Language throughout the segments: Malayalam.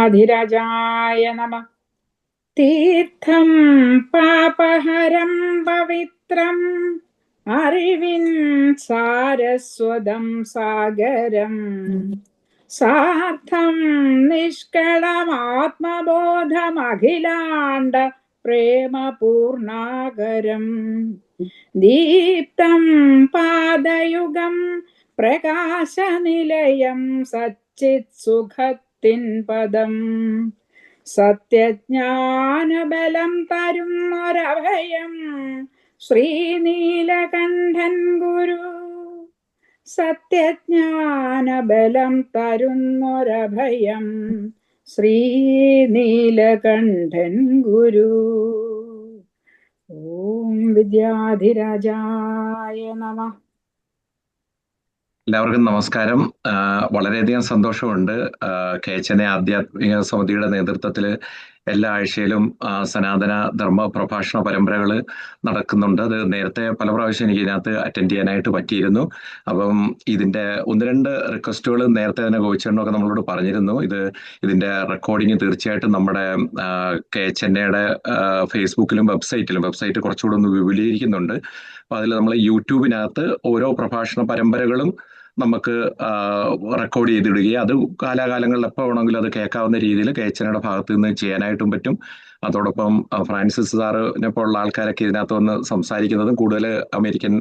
വിദ്യാധിരാജായ നമഃ. തീർത്ഥം പാപഹരം പവിത്രം അറിവിൻ സാരസ്വതം സാഗരം സാർത്ഥം നിഷ്കളമാത്മബോധമഖിലാണ്ട പ്രേമപൂർണാകരം ദീപ്തം പാദയുഗം പ്രകാശനിലയം സച്ചിത് സുഖത്തിൻ പദം സത്യജ്ഞാനബലം തരുന്നൊരഭയം ശ്രീനീലകണ്ഠൻ ഗുരു. സത്യജ്ഞാനബലം തരുന്നൊരഭയം ശ്രീനീലകണ്ഠൻ ഗുരു. ഓം വിദ്യാധിരാജായ നമഃ. എല്ലാവർക്കും നമസ്കാരം. വളരെയധികം സന്തോഷമുണ്ട്. KHNA ആധ്യാത്മിക സമിതിയുടെ നേതൃത്വത്തിൽ എല്ലാ ആഴ്ചയിലും സനാതന ധർമ്മ പ്രഭാഷണ പരമ്പരകൾ നടക്കുന്നുണ്ട്. അത് നേരത്തെ പല പ്രാവശ്യം എനിക്ക് ഇതിനകത്ത് അറ്റൻഡ് ചെയ്യാനായിട്ട് പറ്റിയിരുന്നു. അപ്പം ഇതിന്റെ ഒന്ന് രണ്ട് റിക്വസ്റ്റുകൾ നേരത്തെ തന്നെ ഗോവിച്ചേട്ടനൊക്കെ നമ്മളോട് പറഞ്ഞിരുന്നു. ഇതിന്റെ റെക്കോർഡിങ് തീർച്ചയായിട്ടും നമ്മുടെ KHNAയുടെ ഫേസ്ബുക്കിലും വെബ്സൈറ്റ് കുറച്ചുകൂടെ ഒന്ന് വിപുലീകരിക്കുന്നുണ്ട്. അപ്പൊ അതിൽ നമ്മൾ യൂട്യൂബിനകത്ത് ഓരോ പ്രഭാഷണ പരമ്പരകളും നമുക്ക് റെക്കോർഡ് ചെയ്തിടുകയും അത് കാലാകാലങ്ങളിൽ എപ്പോൾ വേണമെങ്കിലും അത് കേൾക്കാവുന്ന രീതിയിൽ KHNAയുടെ ഭാഗത്ത് നിന്ന് ചെയ്യാനായിട്ടും പറ്റും. അതോടൊപ്പം ഫ്രാൻസിസ് സാറിനെ പോലുള്ള ആൾക്കാരൊക്കെ ഇതിനകത്ത് വന്ന് സംസാരിക്കുന്നതും കൂടുതൽ അമേരിക്കൻ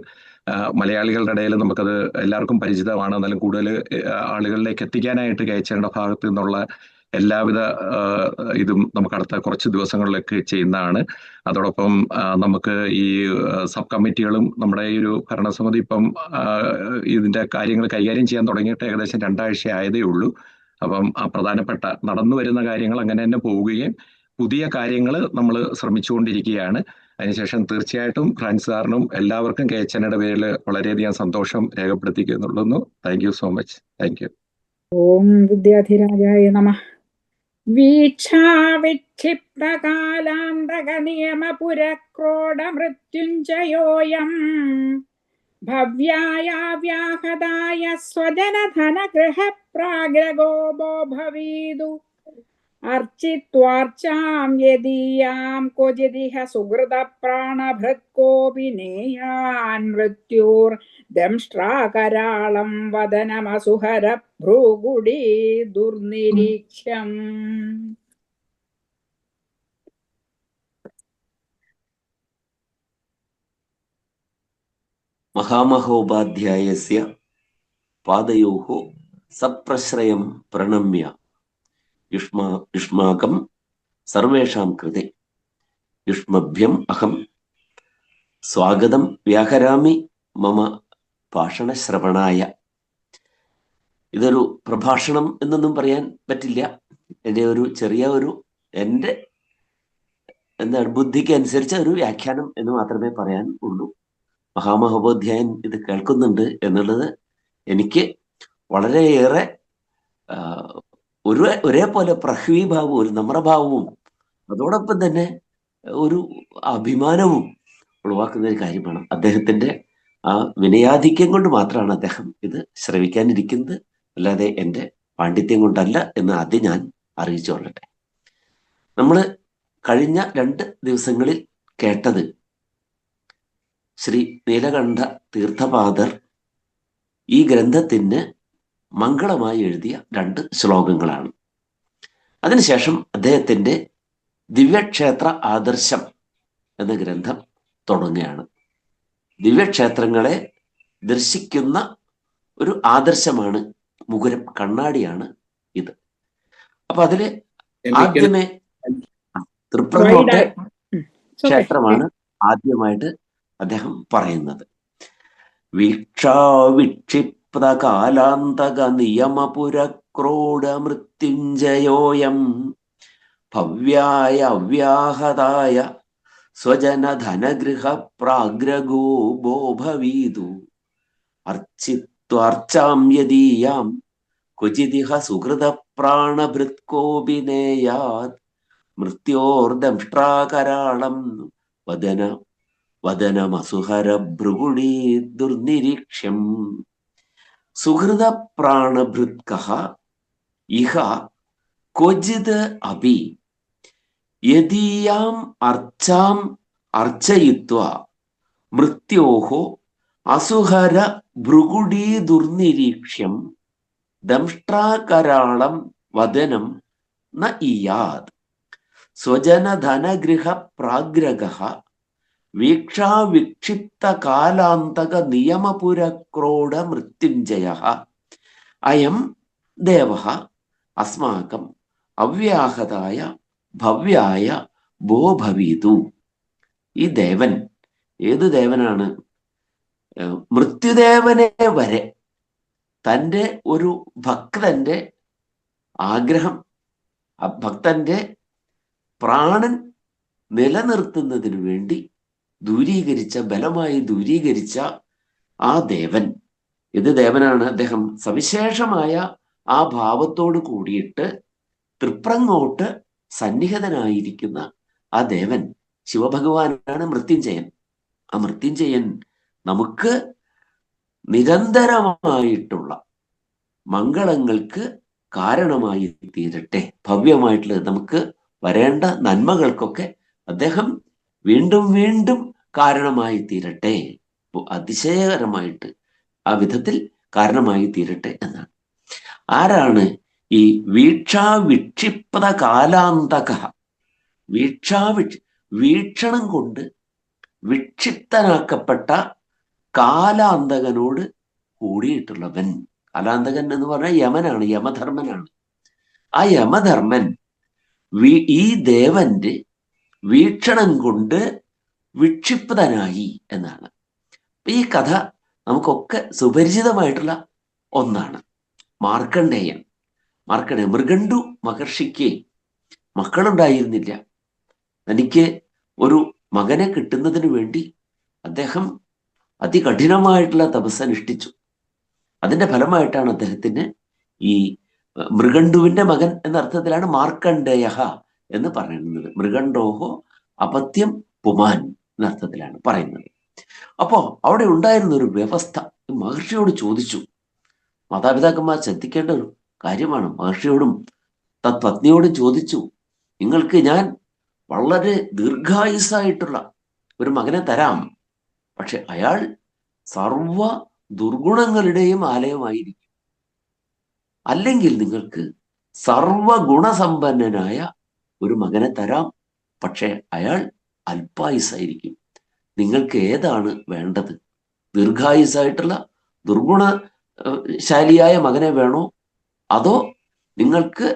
മലയാളികളുടെ ഇടയിൽ നമുക്കത് എല്ലാവർക്കും പരിചിതമാണ്. എന്നാലും കൂടുതൽ ആളുകളിലേക്ക് എത്തിക്കാനായിട്ട് KHNAയുടെ ഭാഗത്ത് നിന്നുള്ള എല്ലാവിധ ഇതും നമുക്ക് അടുത്ത കുറച്ച് ദിവസങ്ങളിലേക്ക് ചെയ്യുന്നതാണ്. അതോടൊപ്പം നമുക്ക് ഈ സബ് കമ്മിറ്റികളും നമ്മുടെ ഈ ഒരു ഭരണസമിതി ഇപ്പം ഇതിന്റെ കാര്യങ്ങൾ കൈകാര്യം ചെയ്യാൻ തുടങ്ങിയിട്ട് ഏകദേശം 2 ആഴ്ച ആയതേ ഉള്ളൂ. അപ്പം ആ പ്രധാനപ്പെട്ട നടന്നു വരുന്ന കാര്യങ്ങൾ അങ്ങനെ തന്നെ പോവുകയും പുതിയ കാര്യങ്ങൾ നമ്മൾ ശ്രമിച്ചുകൊണ്ടിരിക്കുകയാണ്. അതിനുശേഷം തീർച്ചയായിട്ടും ഫ്രാൻസ് സാറിനും എല്ലാവർക്കും KHNAയുടെ പേരിൽ വളരെയധികം സന്തോഷം രേഖപ്പെടുത്തിക്കുന്നുള്ളൂ. Thank you so much. Thank you. ഓം വിദ്യാധിരാജായ നമഃ. വീക്ഷാവിക്ഷിപ്തകാലാന്തകനിയമപുരക്രോഡമൃത്യുഞ്ജയോയം ഭവ്യായ വ്യാഹതായ സ്വജനധനഗൃഹപ്രാഗ്രഗോപോ ഭവീതു അർച്ചിത്വാർച്ചാം യദീയാം ക്വചിദിഹ സുഹൃതപ്രാണഭൃത്കോപി നേയാൻ മൃത്യോർ ദംഷ്ട്രാകരാളം വദനമസുഹര ഭ്രൂഗുഡീ ദുർനിരീക്ഷ്യം. മഹാമഹോപാധ്യായസ്യ പാദയോഃ സപ്രശ്രയം പ്രണമ്യ യുഷ്മാകം സർവേഷാം കൃതേ യുഷ്മഭ്യം അഹം സ്വാഗതം വ്യാഹരാമി മമ ഭാഷണശ്രവണായ. ഇതൊരു പ്രഭാഷണം എന്നൊന്നും പറയാൻ പറ്റില്ല. എൻ്റെ ബുദ്ധിക്ക് അനുസരിച്ച ഒരു വ്യാഖ്യാനം എന്ന് മാത്രമേ പറയാൻ ഉള്ളൂ. മഹാമഹോപാധ്യായൻ ഇത് കേൾക്കുന്നുണ്ട് എന്നുള്ളത് എനിക്ക് വളരെയേറെ ഒരേപോലെ പ്രഹ്വീഭാവവും ഒരു നമ്രഭാവവും അതോടൊപ്പം തന്നെ ഒരു അഭിമാനവും ഉളവാക്കുന്ന ഒരു കാര്യമാണ്. അദ്ദേഹത്തിന്റെ ആ വിനയാധിക്യം കൊണ്ട് മാത്രമാണ് അദ്ദേഹം ഇത് ശ്രവിക്കാനിരിക്കുന്നത്, അല്ലാതെ എൻ്റെ പാണ്ഡിത്യം കൊണ്ടല്ല എന്ന് ആദ്യം ഞാൻ അറിയിച്ചു കൊള്ളട്ടെ. നമ്മൾ കഴിഞ്ഞ 2 ദിവസങ്ങളിൽ കേട്ടത് ശ്രീ നീലകണ്ഠ തീർത്ഥപാദർ ഈ ഗ്രന്ഥത്തിന് മംഗളമായി എഴുതിയ 2 ശ്ലോകങ്ങളാണ്. അതിനുശേഷം അദ്ദേഹത്തിന്റെ ദിവ്യക്ഷേത്ര ആദർശം എന്ന ഗ്രന്ഥം തുടങ്ങുകയാണ്. ദിവ്യക്ഷേത്രങ്ങളെ ദർശിക്കുന്ന ഒരു ആദർശമാണ്, മുകുരം, കണ്ണാടിയാണ് ഇത്. അപ്പൊ അതില് ആദ്യമേ തൃപ്രങ്ങോട്ട് ക്ഷേത്രമാണ് ആദ്യമായിട്ട് അദ്ദേഹം പറയുന്നത്. വീക്ഷാവിക്ഷിപ്തകാലാന്തക നിയമപുരക്രോഡമൃത്യുഞ്ജയോയം ഭവ്യായ അവ്യാഹതായ സ്വജനധനഗൃഹ പ്രാഗ്രഗോപോ ഭവീതു അർച്ചിത്വാർച്ചാം യദീയാം ക്വചിദിഹ സുഹൃതപ്രാണഭൃത്കോപി നേയാത് മൃത്യോർദംഷ്ട്രാകരാളം വദനമസുഹര ഭൃഗുണീ ദുർനിരീക്ഷ്യം. സുഹൃതപ്രാണഭൃത്കഃ ഇഹ ക്വചിത് അപി യദീയാം അർച്ചാം അർച്ചയിത്വാ മൃത്യോഹോ അസുഹര ഭൃഗുഡീ ദുർനിരീക്ഷ്യം ദംഷ്ട്രാകരാളം വദനം ന ഇയാത് സ്വജനധനഗൃഹ പ്രാഗ്രഹ വീക്ഷാവിക്ഷിപ്ത കാലാന്തക നിയമപുരക്രോഡ മൃത്യുഞ്ജയ അയം ദേവഃ അസ്മാകം അവ്യാഹതായ ഭവ്യായ ഭോ ഭവീതു. ഈ ദേവൻ ഏത് ദേവനാണ്? മൃത്യുദേവനെ വരെ തൻ്റെ ഒരു ഭക്തന്റെ ആഗ്രഹം, ഭക്തന്റെ പ്രാണൻ നിലനിർത്തുന്നതിനു വേണ്ടി ബലമായി ദൂരീകരിച്ച ആ ദേവൻ, ഇത് ദേവനാണ്. അദ്ദേഹം സവിശേഷമായ ആ ഭാവത്തോട് കൂടിയിട്ട് തൃപ്രങ്ങോട്ട് സന്നിഹിതനായിരിക്കുന്ന ആ ദേവൻ ശിവഭഗവാനാണ് മൃത്യുഞ്ജയൻ. ആ മൃത്യുഞ്ജയൻ നമുക്ക് നിരന്തരമായിട്ടുള്ള മംഗളങ്ങൾക്ക് കാരണമായി തീരട്ടെ. ഭവ്യമായിട്ടുള്ള നമുക്ക് വരേണ്ട നന്മകൾക്കൊക്കെ അദ്ദേഹം വീണ്ടും വീണ്ടും കാരണമായി തീരട്ടെ, അതിശയകരമായിട്ട് ആ വിധത്തിൽ കാരണമായി തീരട്ടെ എന്നാണ്. ആരാണ് ഈ വീക്ഷാവിക്ഷിപ്ത കാലാന്തക? വീക്ഷണം കൊണ്ട് വിക്ഷിപ്തനാക്കപ്പെട്ട കാലാന്തകനോട് കൂടിയിട്ടുള്ളവൻ. കാലാന്തകൻ എന്ന് പറഞ്ഞാൽ യമനാണ്, യമധർമ്മനാണ്. ആ യമധർമ്മൻ ഈ ദേവന്റെ വീക്ഷണം കൊണ്ട് വിക്ഷിപ്തനായി എന്നാണ്. ഈ കഥ നമുക്കൊക്കെ സുപരിചിതമായിട്ടുള്ള ഒന്നാണ്. മാർക്കണ്ഡേയൻ മൃഗണ്ടു മഹർഷിക്ക് മക്കളുണ്ടായിരുന്നില്ല. തനിക്ക് ഒരു മകനെ കിട്ടുന്നതിന് വേണ്ടി അദ്ദേഹം അതികഠിനമായിട്ടുള്ള തപസ് അനുഷ്ഠിച്ചു. അതിന്റെ ഫലമായിട്ടാണ് അദ്ദേഹത്തിന് ഈ മൃഗണ്ടുവിന്റെ മകൻ എന്ന അർത്ഥത്തിലാണ് മാർക്കണ്ഡേയ എന്ന് പറയുന്നത്. മൃഗണ്ടോഹോ അപത്യം പുമാൻ എന്ന അർത്ഥത്തിലാണ് പറയുന്നത്. അപ്പോ അവിടെ ഉണ്ടായിരുന്ന ഒരു വ്യവസ്ഥ മഹർഷിയോട് ചോദിച്ചു. മാതാപിതാക്കന്മാർ ശ്രദ്ധിക്കേണ്ട ഒരു കാര്യമാണ്. മഹർഷിയോടും തത്പത്നിയോടും ചോദിച്ചു, നിങ്ങൾക്ക് ഞാൻ വളരെ ദീർഘായുസ്സായിട്ടുള്ള ഒരു മകനെ തരാം, പക്ഷെ അയാൾ സർവ ദുർഗുണങ്ങളുടെയും ആലയമായിരിക്കും. അല്ലെങ്കിൽ നിങ്ങൾക്ക് സർവഗുണസമ്പന്നനായ ഒരു മകനെ തരാം, പക്ഷെ അയാൾ അല്പായുസ്സായിരിക്കും. നിങ്ങൾക്ക് ഏതാണ് വേണ്ടത്? ദീർഘായുസ്സായിട്ടുള്ള ദുർഗുണശാലിയായ മകനെ വേണോ, അതോ നിങ്ങൾക്ക്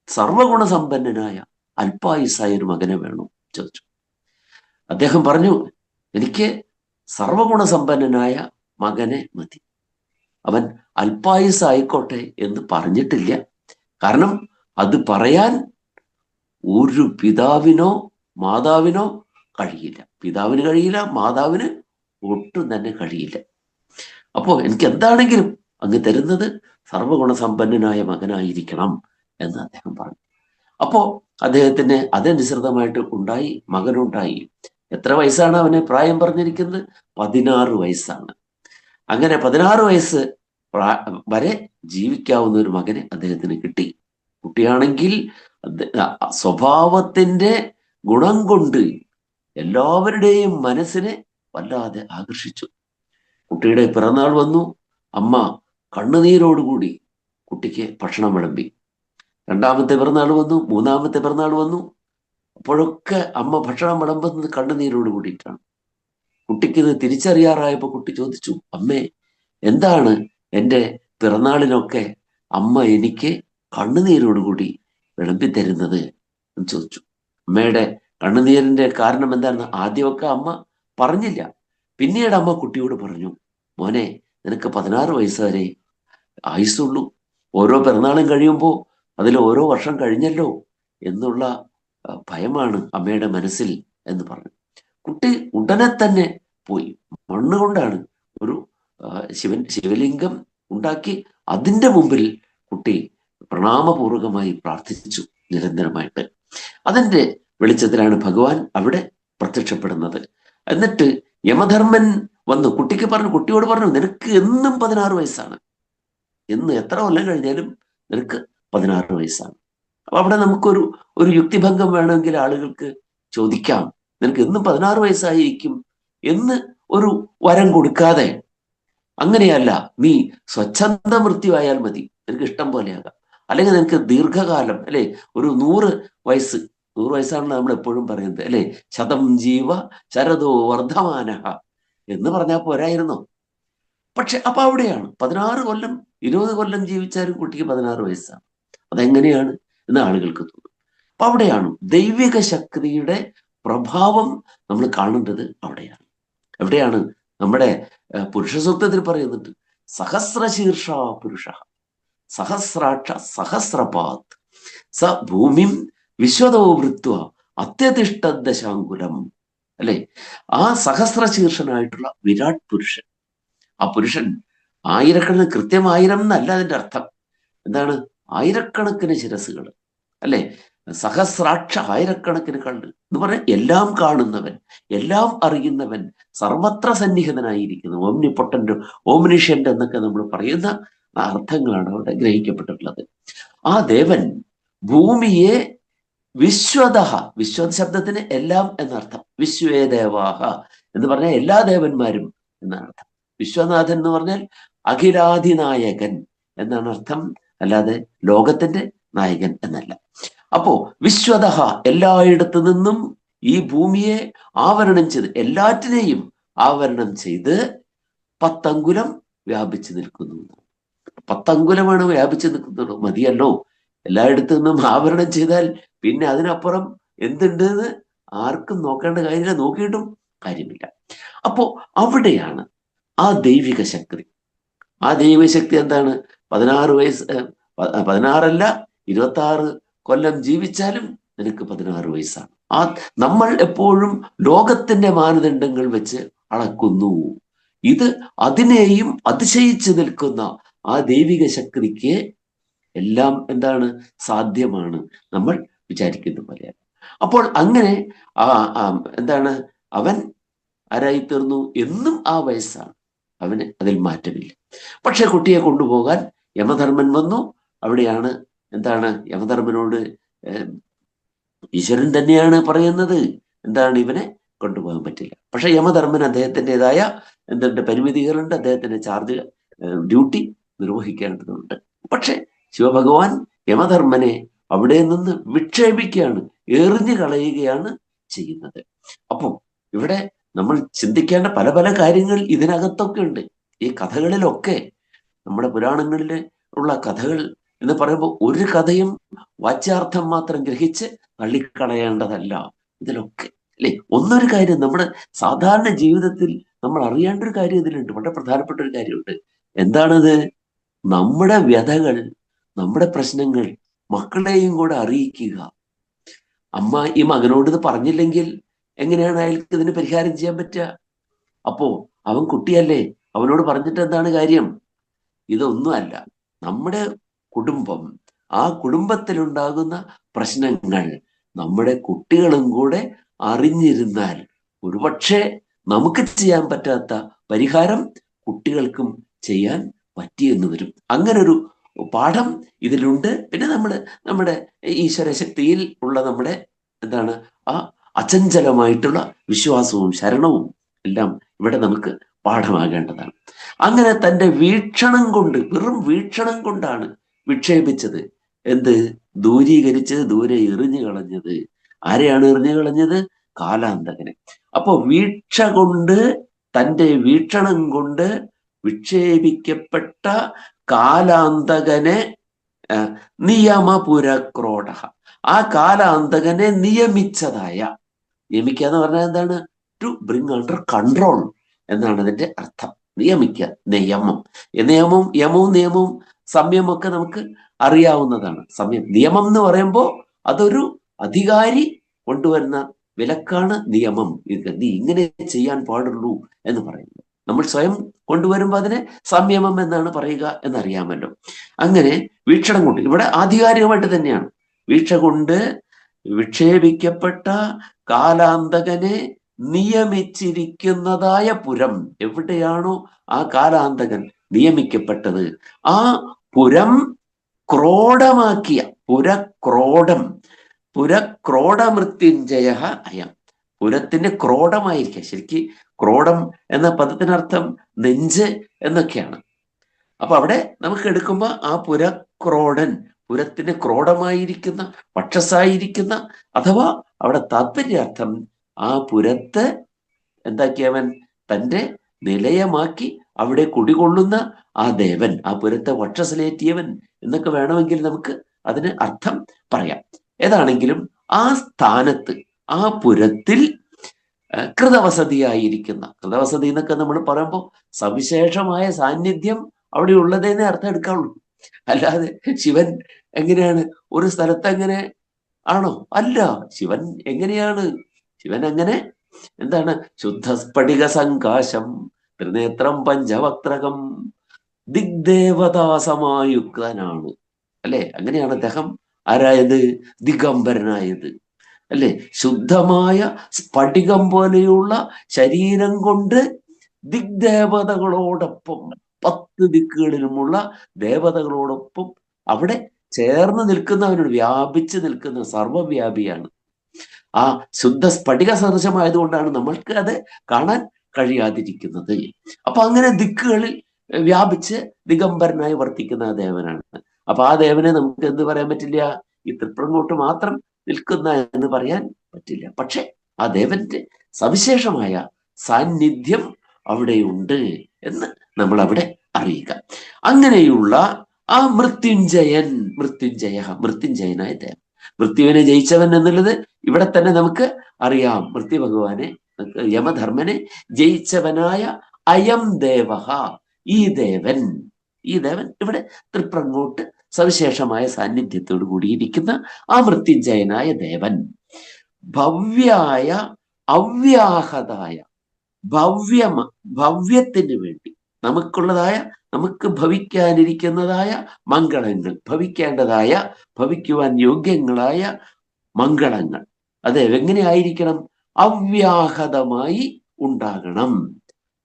സർവഗുണസമ്പന്നനായ അല്പായുസ്സായ ഒരു മകനെ വേണോ ചോദിച്ചു. അദ്ദേഹം പറഞ്ഞു, എനിക്ക് സർവഗുണസമ്പന്നനായ മകനെ മതി. അവൻ അല്പായുസ്സായിക്കോട്ടെ എന്ന് പറഞ്ഞിട്ടില്ല. കാരണം അത് പറയാൻ ഒരു പിതാവിനോ മാതാവിനോ കഴിയില്ല. പിതാവിന് കഴിയില്ല, മാതാവിന് ഒട്ടും തന്നെ കഴിയില്ല. അപ്പോ എനിക്ക് എന്താണെങ്കിലും അങ്ങ് തരുന്നത് സർവഗുണസമ്പന്നനായ മകനായിരിക്കണം എന്ന് അദ്ദേഹം പറഞ്ഞു. അപ്പോ അദ്ദേഹത്തിന് അതനുസൃതമായിട്ട് മകനുണ്ടായി. എത്ര വയസ്സാണ് അവന് പ്രായം പറഞ്ഞിരിക്കുന്നത്? 16 വയസ്സാണ്. അങ്ങനെ 16 വയസ്സ് വരെ ജീവിക്കാവുന്ന ഒരു മകനെ അദ്ദേഹത്തിന് കിട്ടി. കുട്ടിയാണെങ്കിൽ സ്വഭാവത്തിന്റെ ഗുണം കൊണ്ട് എല്ലാവരുടെയും മനസ്സിനെ വല്ലാതെ ആകർഷിച്ചു. കുട്ടിയുടെ പിറന്നാൾ വന്നു. അമ്മ കണ്ണുനീരോടുകൂടി കുട്ടിക്ക് ഭക്ഷണം വിളമ്പി. രണ്ടാമത്തെ പിറന്നാൾ വന്നു, മൂന്നാമത്തെ പിറന്നാൾ വന്നു. അപ്പോഴൊക്കെ അമ്മ ഭക്ഷണം വിളമ്പുന്നത് കണ്ണുനീരോട് കൂടിയിട്ടാണ്. കുട്ടിക്കിത് തിരിച്ചറിയാറായപ്പോൾ കുട്ടി ചോദിച്ചു, അമ്മേ, എന്താണ് എൻ്റെ പിറന്നാളിനൊക്കെ അമ്മ എനിക്ക് കണ്ണുനീരോടുകൂടി വിളമ്പിത്തരുന്നത് എന്ന് ചോദിച്ചു. അമ്മയുടെ കണ്ണുനീരിന്റെ കാരണം എന്താണെന്ന് ആദ്യമൊക്കെ അമ്മ പറഞ്ഞില്ല. പിന്നീട് അമ്മ കുട്ടിയോട് പറഞ്ഞു, മോനെ, നിനക്ക് 16 വയസ്സ് വരെ ആയുസുള്ളൂ. ഓരോ പിറന്നാളും കഴിയുമ്പോൾ അതിൽ ഓരോ വർഷം കഴിഞ്ഞല്ലോ എന്നുള്ള ഭയമാണ് അമ്മയുടെ മനസ്സിൽ എന്ന് പറഞ്ഞു. കുട്ടി ഉടനെ തന്നെ പോയി മണ്ണുകൊണ്ടാണ് ഒരു ശിവലിംഗം ഉണ്ടാക്കി അതിൻ്റെ മുമ്പിൽ കുട്ടി പ്രണാമപൂർവകമായി പ്രാർത്ഥിച്ചു നിരന്തരമായിട്ട്. അതിൻ്റെ വെളിച്ചത്തിലാണ് ഭഗവാൻ അവിടെ പ്രത്യക്ഷപ്പെടുന്നത്. എന്നിട്ട് യമധർമ്മൻ വന്നു കുട്ടിയോട് പറഞ്ഞു, നിനക്ക് എന്നും 16 വയസ്സാണ്. എന്ന് എത്ര കൊല്ലം കഴിഞ്ഞാലും നിനക്ക് 16 വയസ്സാണ്. അപ്പൊ അവിടെ നമുക്കൊരു യുക്തിഭംഗം വേണമെങ്കിൽ ആളുകൾക്ക് ചോദിക്കാം, നിനക്ക് എന്നും 16 വയസ്സായിരിക്കും എന്ന് ഒരു വരം കൊടുക്കാതെ, അങ്ങനെയല്ല, നീ സ്വച്ഛന്ത മൃത്യുവായാൽ മതി, നിനക്ക് ഇഷ്ടം പോലെയാകാം, അല്ലെങ്കിൽ നിനക്ക് ദീർഘകാലം, അല്ലെ, ഒരു 100 വയസ്സ്, 100 വയസ്സാണല്ലോ നമ്മൾ എപ്പോഴും പറയുന്നത്, അല്ലെ, ശതം ജീവ ശരദോ വർദ്ധമാനഃ എന്ന് പറഞ്ഞാൽ പോരായിരുന്നോ? പക്ഷെ അപ്പൊ അവിടെയാണ് 16 കൊല്ലം 20 കൊല്ലം ജീവിച്ചാലും കുട്ടിക്ക് 16 വയസ്സാണ്. അതെങ്ങനെയാണ് എന്ന് ആളുകൾക്ക് തോന്നും. അപ്പൊ അവിടെയാണ് ദൈവിക ശക്തിയുടെ പ്രഭാവം നമ്മൾ കാണേണ്ടത്. എവിടെയാണ് നമ്മുടെ പുരുഷ സൂക്തത്തിൽ പറയുന്നുണ്ട്, സഹസ്രശീർഷ പുരുഷ സഹസ്രാക്ഷ സഹസ്രപാത് സ ഭൂമിം വിശ്വതോ വൃത്വ അത്യതിഷ്ഠ ദശാങ്കുലം. അല്ലെ, ആ സഹസ്രശീർഷനായിട്ടുള്ള വിരാട് പുരുഷൻ, ആ പുരുഷൻ ആയിരക്കണക്കിന്, കൃത്യം 1000 എന്നല്ല അതിന്റെ അർത്ഥം. എന്താണ്? ആയിരക്കണക്കിന് ശിരസുകൾ, അല്ലെ, സഹസ്രാക്ഷ, ആയിരക്കണക്കിന് കണ്ണ് എന്ന് പറഞ്ഞാൽ എല്ലാം കാണുന്നവൻ, എല്ലാം അറിയുന്നവൻ, സർവത്ര സന്നിഹിതനായിരിക്കുന്നു, ഓംനിപൊട്ടന്റ്, ഓംനിഷ്യന്റ് എന്നൊക്കെ നമ്മൾ പറയുന്ന അർത്ഥങ്ങളാണ് അവിടെ ഗ്രഹിക്കപ്പെട്ടിട്ടുള്ളത്. ആ ദേവൻ ഭൂമിയെ വിശ്വത ശബ്ദത്തിന് എല്ലാം എന്നർത്ഥം, വിശ്വേ ദേവാഹ എന്ന് പറഞ്ഞാൽ എല്ലാ ദേവന്മാരും എന്നാണ് അർത്ഥം. വിശ്വനാഥൻ എന്ന് പറഞ്ഞാൽ അഖിലാധിനായകൻ എന്നാണ് അർത്ഥം, അല്ലാതെ ലോകത്തിന്റെ നായകൻ എന്നല്ല. അപ്പോ വിശ്വത, എല്ലായിടത്തു നിന്നും ഈ ഭൂമിയെ ആവരണം ചെയ്ത്, എല്ലാറ്റിനെയും ആവരണം ചെയ്ത് 10 അങ്കുലം വ്യാപിച്ചു നിൽക്കുന്നു. 10 അങ്കുലമാണ് വ്യാപിച്ചു നിൽക്കുന്നത്, മതിയല്ലോ. എല്ലായിടത്തു നിന്നും ആവരണം ചെയ്താൽ പിന്നെ അതിനപ്പുറം എന്തുണ്ട് എന്ന് ആർക്കും നോക്കേണ്ട കാര്യമില്ല, നോക്കിയിട്ടും കാര്യമില്ല. അപ്പോ അവിടെയാണ് ആ ദൈവിക ശക്തി. ആ ദൈവിക ശക്തി എന്താണ്? 16 വയസ്സ്, 16 26 കൊല്ലം ജീവിച്ചാലും നിനക്ക് 16 വയസ്സാണ്. ആ നമ്മൾ എപ്പോഴും ലോകത്തിന്റെ മാനദണ്ഡങ്ങൾ വെച്ച് അളക്കുന്നു. ഇത് അതിനെയും അതിശയിച്ചു നിൽക്കുന്ന ആ ദൈവിക ശക്തിക്ക് എല്ലാം എന്താണ്? സാധ്യമാണ്, നമ്മൾ വിചാരിക്കുന്ന പോലെയാണ്. അപ്പോൾ അങ്ങനെ എന്താണ്, അവൻ ആരായി തീർന്നു? എന്നും ആ വയസ്സാണ്, അവന് അതിൽ മാറ്റമില്ല. പക്ഷെ കുട്ടിയെ കൊണ്ടുപോകാൻ യമധർമ്മൻ വന്നു. അവിടെയാണ് എന്താണ്, യമധർമ്മനോട് ഈശ്വരൻ തന്നെയാണ് പറയുന്നത്, എന്താണ്, ഇവനെ കൊണ്ടുപോകാൻ പറ്റില്ല. പക്ഷെ യമധർമ്മൻ അദ്ദേഹത്തിൻ്റെതായ എന്തുണ്ട്, പരിമിതികളുണ്ട്, അദ്ദേഹത്തിന്റെ ചാർജ്, ഡ്യൂട്ടി നിർവഹിക്കേണ്ടതുണ്ട്. പക്ഷെ ശിവഭഗവാൻ യമധർമ്മനെ അവിടെ നിന്ന് വിക്ഷേപിക്കുകയാണ്, എറിഞ്ഞു കളയുകയാണ് ചെയ്യുന്നത്. അപ്പോൾ ഇവിടെ നമ്മൾ ചിന്തിക്കേണ്ട പല പല കാര്യങ്ങൾ ഇതിനകത്തൊക്കെ ഉണ്ട്. ഈ കഥകളിലൊക്കെ, നമ്മുടെ പുരാണങ്ങളിൽ ഉള്ള കഥകൾ എന്ന് പറയുമ്പോൾ ഒരു കഥയും വാച്യാർത്ഥം മാത്രം ഗ്രഹിച്ച് തള്ളിക്കളയേണ്ടതല്ല. ഇതിലൊക്കെ അല്ലെ, ഒന്നൊരു കാര്യം നമ്മുടെ സാധാരണ ജീവിതത്തിൽ നമ്മൾ അറിയേണ്ട ഒരു കാര്യം ഇതിലുണ്ട്, വളരെ പ്രധാനപ്പെട്ട ഒരു കാര്യമുണ്ട്. എന്താണത്? നമ്മുടെ വ്യഥകൾ, നമ്മുടെ പ്രശ്നങ്ങൾ മക്കളെയും കൂടെ അറിയിക്കുക. അമ്മ ഈ മകനോട് ഇത് പറഞ്ഞില്ലെങ്കിൽ എങ്ങനെയാണ് അയാൾക്ക് ഇതിന് പരിഹാരം ചെയ്യാൻ പറ്റുക? അപ്പോ അവൻ കുട്ടിയല്ലേ, അവനോട് പറഞ്ഞിട്ട് എന്താണ് കാര്യം? ഇതൊന്നുമല്ല. നമ്മുടെ കുടുംബം, ആ കുടുംബത്തിലുണ്ടാകുന്ന പ്രശ്നങ്ങൾ നമ്മുടെ കുട്ടികളും കൂടെ അറിഞ്ഞിരുന്നാൽ ഒരുപക്ഷെ നമുക്ക് ചെയ്യാൻ പറ്റാത്ത പരിഹാരം കുട്ടികൾക്കും ചെയ്യാൻ പറ്റിയെന്ന് വരും. അങ്ങനൊരു പാഠം ഇതിലുണ്ട്. പിന്നെ നമ്മുടെ ഈശ്വര ശക്തിയിൽ ഉള്ള നമ്മുടെ എന്താണ്, ആ അചഞ്ചലമായിട്ടുള്ള വിശ്വാസവും ശരണവും എല്ലാം ഇവിടെ നമുക്ക് പാഠമാകേണ്ടതാണ്. അങ്ങനെ തൻ്റെ വീക്ഷണം കൊണ്ട്, വെറും വീക്ഷണം കൊണ്ടാണ് വിക്ഷേപിച്ചത്. എന്ത്? ദൂരീകരിച്ചത്, ദൂരെ എറിഞ്ഞു കളഞ്ഞത്. ആരെയാണ് എറിഞ്ഞു കളഞ്ഞത്? കാലാന്തകനെ. അപ്പോ വീക്ഷ കൊണ്ട്, തൻ്റെ വീക്ഷണം കൊണ്ട് വിക്ഷേപിക്കപ്പെട്ട കാലാന്തകനെ നിയമപുരക്രോഡ, ആ കാലാന്തകനെ നിയമിച്ചതായ, നിയമിക്കുക എന്ന് പറഞ്ഞാൽ എന്താണ്? ടു ബ്രിങ് അണ്ടർ കൺട്രോൾ എന്നാണ് അതിന്റെ അർത്ഥം. നിയമിക്കുക, നിയമം. യമവും നിയമവും സംയമൊക്കെ നമുക്ക് അറിയാവുന്നതാണ്. നിയമം എന്ന് പറയുമ്പോൾ അതൊരു അധികാരി കൊണ്ടുവരുന്ന വിലക്കാണ് നിയമം. നീ ഇങ്ങനെ ചെയ്യാൻ പാടുള്ളൂ എന്ന് പറയുന്നത്. നമ്മൾ സ്വയം കൊണ്ടുവരുമ്പോൾ അതിനെ സംയമം എന്നാണ് പറയുക എന്നറിയാമല്ലോ. അങ്ങനെ വീക്ഷണം കൊണ്ട്, ഇവിടെ ആധികാരികമായിട്ട് തന്നെയാണ്, വീക്ഷ കൊണ്ട് വിക്ഷേപിക്കപ്പെട്ട കാലാന്തകനെ നിയമിച്ചിരിക്കുന്നതായ പുരം. എവിടെയാണോ ആ കാലാന്തകൻ നിയമിക്കപ്പെട്ടത്, ആ പുരം ക്രോഡമാക്കിയ പുരക്രോഡം, പുരക്രോഡമൃത്യുഞ്ജയ അയം. പുരത്തിന്റെ ക്രോഡമായിരിക്കുക. ശരിക്ക് ക്രോഡം എന്ന പദത്തിനർത്ഥം നെഞ്ച് എന്നൊക്കെയാണ്. അപ്പൊ അവിടെ നമുക്ക് എടുക്കുമ്പോൾ ആ പുരക്രോഡൻ, പുരത്തിന് ക്രോഡമായിരിക്കുന്ന, വക്ഷസായിരിക്കുന്ന, അഥവാ അവിടെ താത്പര്യാർത്ഥം ആ പുരത്ത് എന്താക്കിയവൻ തന്റെ നിലയമാക്കി അവിടെ കുടികൊള്ളുന്ന ആ ദേവൻ, ആ പുരത്തെ വക്ഷസിലേറ്റിയവൻ എന്നൊക്കെ വേണമെങ്കിൽ നമുക്ക് അതിന് അർത്ഥം പറയാം. ഏതാണെങ്കിലും ആ സ്ഥാനത്ത്, ആ പുരത്തിൽ കൃതവസതിയായിരിക്കുന്ന, കൃതവസതി എന്നൊക്കെ നമ്മൾ പറയുമ്പോൾ സവിശേഷമായ സാന്നിധ്യം അവിടെ ഉള്ളതേന്നെ അർത്ഥം എടുക്കാവുള്ളൂ. അല്ലാതെ ശിവൻ എങ്ങനെയാണ് ഒരു സ്ഥലത്ത് എങ്ങനെ ആണോ? അല്ല. ശിവൻ എങ്ങനെയാണ്? ശിവൻ അങ്ങനെ എന്താണ്? ശുദ്ധസ്ഫടിക സങ്കാശം ത്രിനേത്രം പഞ്ചവക്ത്രകം ദിഗ്ദേവതാസമായുക്തനാണ്. അല്ലെ? അങ്ങനെയാണ് അദ്ദേഹം ആരായത്? ദിഗംബരനായത്. അല്ലെ? ശുദ്ധമായ സ്ഫടികം പോലെയുള്ള ശരീരം കൊണ്ട് ദിഗ്ദേവതകളോടൊപ്പം, 10 ദിക്കുകളിലുമുള്ള ദേവതകളോടൊപ്പം അവിടെ ചേർന്ന് നിൽക്കുന്നവനോട്, വ്യാപിച്ച് നിൽക്കുന്ന സർവവ്യാപിയാണ്. ആ ശുദ്ധ സ്ഫടിക സദൃശമായതുകൊണ്ടാണ് നമ്മൾക്ക് അത് കാണാൻ കഴിയാതിരിക്കുന്നത്. അപ്പൊ അങ്ങനെ ദിക്കുകളിൽ വ്യാപിച്ച് ദിഗംബരനായി വർത്തിക്കുന്ന ആ ദേവനാണ്. അപ്പൊ ആ ദേവനെ നമുക്ക് എന്ത് പറയാൻ പറ്റില്ല? ഈ തൃപ്രങ്ങോട്ട് മാത്രം നിൽക്കുന്ന എന്ന് പറയാൻ പറ്റില്ല. പക്ഷെ ആ ദേവന്റെ സവിശേഷമായ സാന്നിധ്യം അവിടെയുണ്ട് എന്ന് നമ്മൾ അവിടെ അറിയുക. അങ്ങനെയുള്ള ആ മൃത്യുഞ്ജയനായ ദേവൻ, മൃത്യുവിനെ ജയിച്ചവൻ എന്നുള്ളത് ഇവിടെ തന്നെ നമുക്ക് അറിയാം. മൃത്യു ഭഗവാനെ, യമധർമ്മനെ ജയിച്ചവനായ അയം ദേവഹ, ഈ ദേവൻ ഇവിടെ തൃപ്രങ്ങോട്ട് സവിശേഷമായ സാന്നിധ്യത്തോടു കൂടിയിരിക്കുന്ന ആ മൃത്യുഞ്ജയനായ ദേവൻ ഭവ്യായ അവ്യാഹതായ ഭവ്യത്തിന് വേണ്ടി നമുക്കുള്ളതായ, നമുക്ക് ഭവിക്കാനിരിക്കുന്നതായ മംഗളങ്ങൾ, ഭവിക്കുവാൻ യോഗ്യങ്ങളായ മംഗളങ്ങൾ അത് എങ്ങനെയായിരിക്കണം? അവ്യാഹതമായി ഉണ്ടാകണം.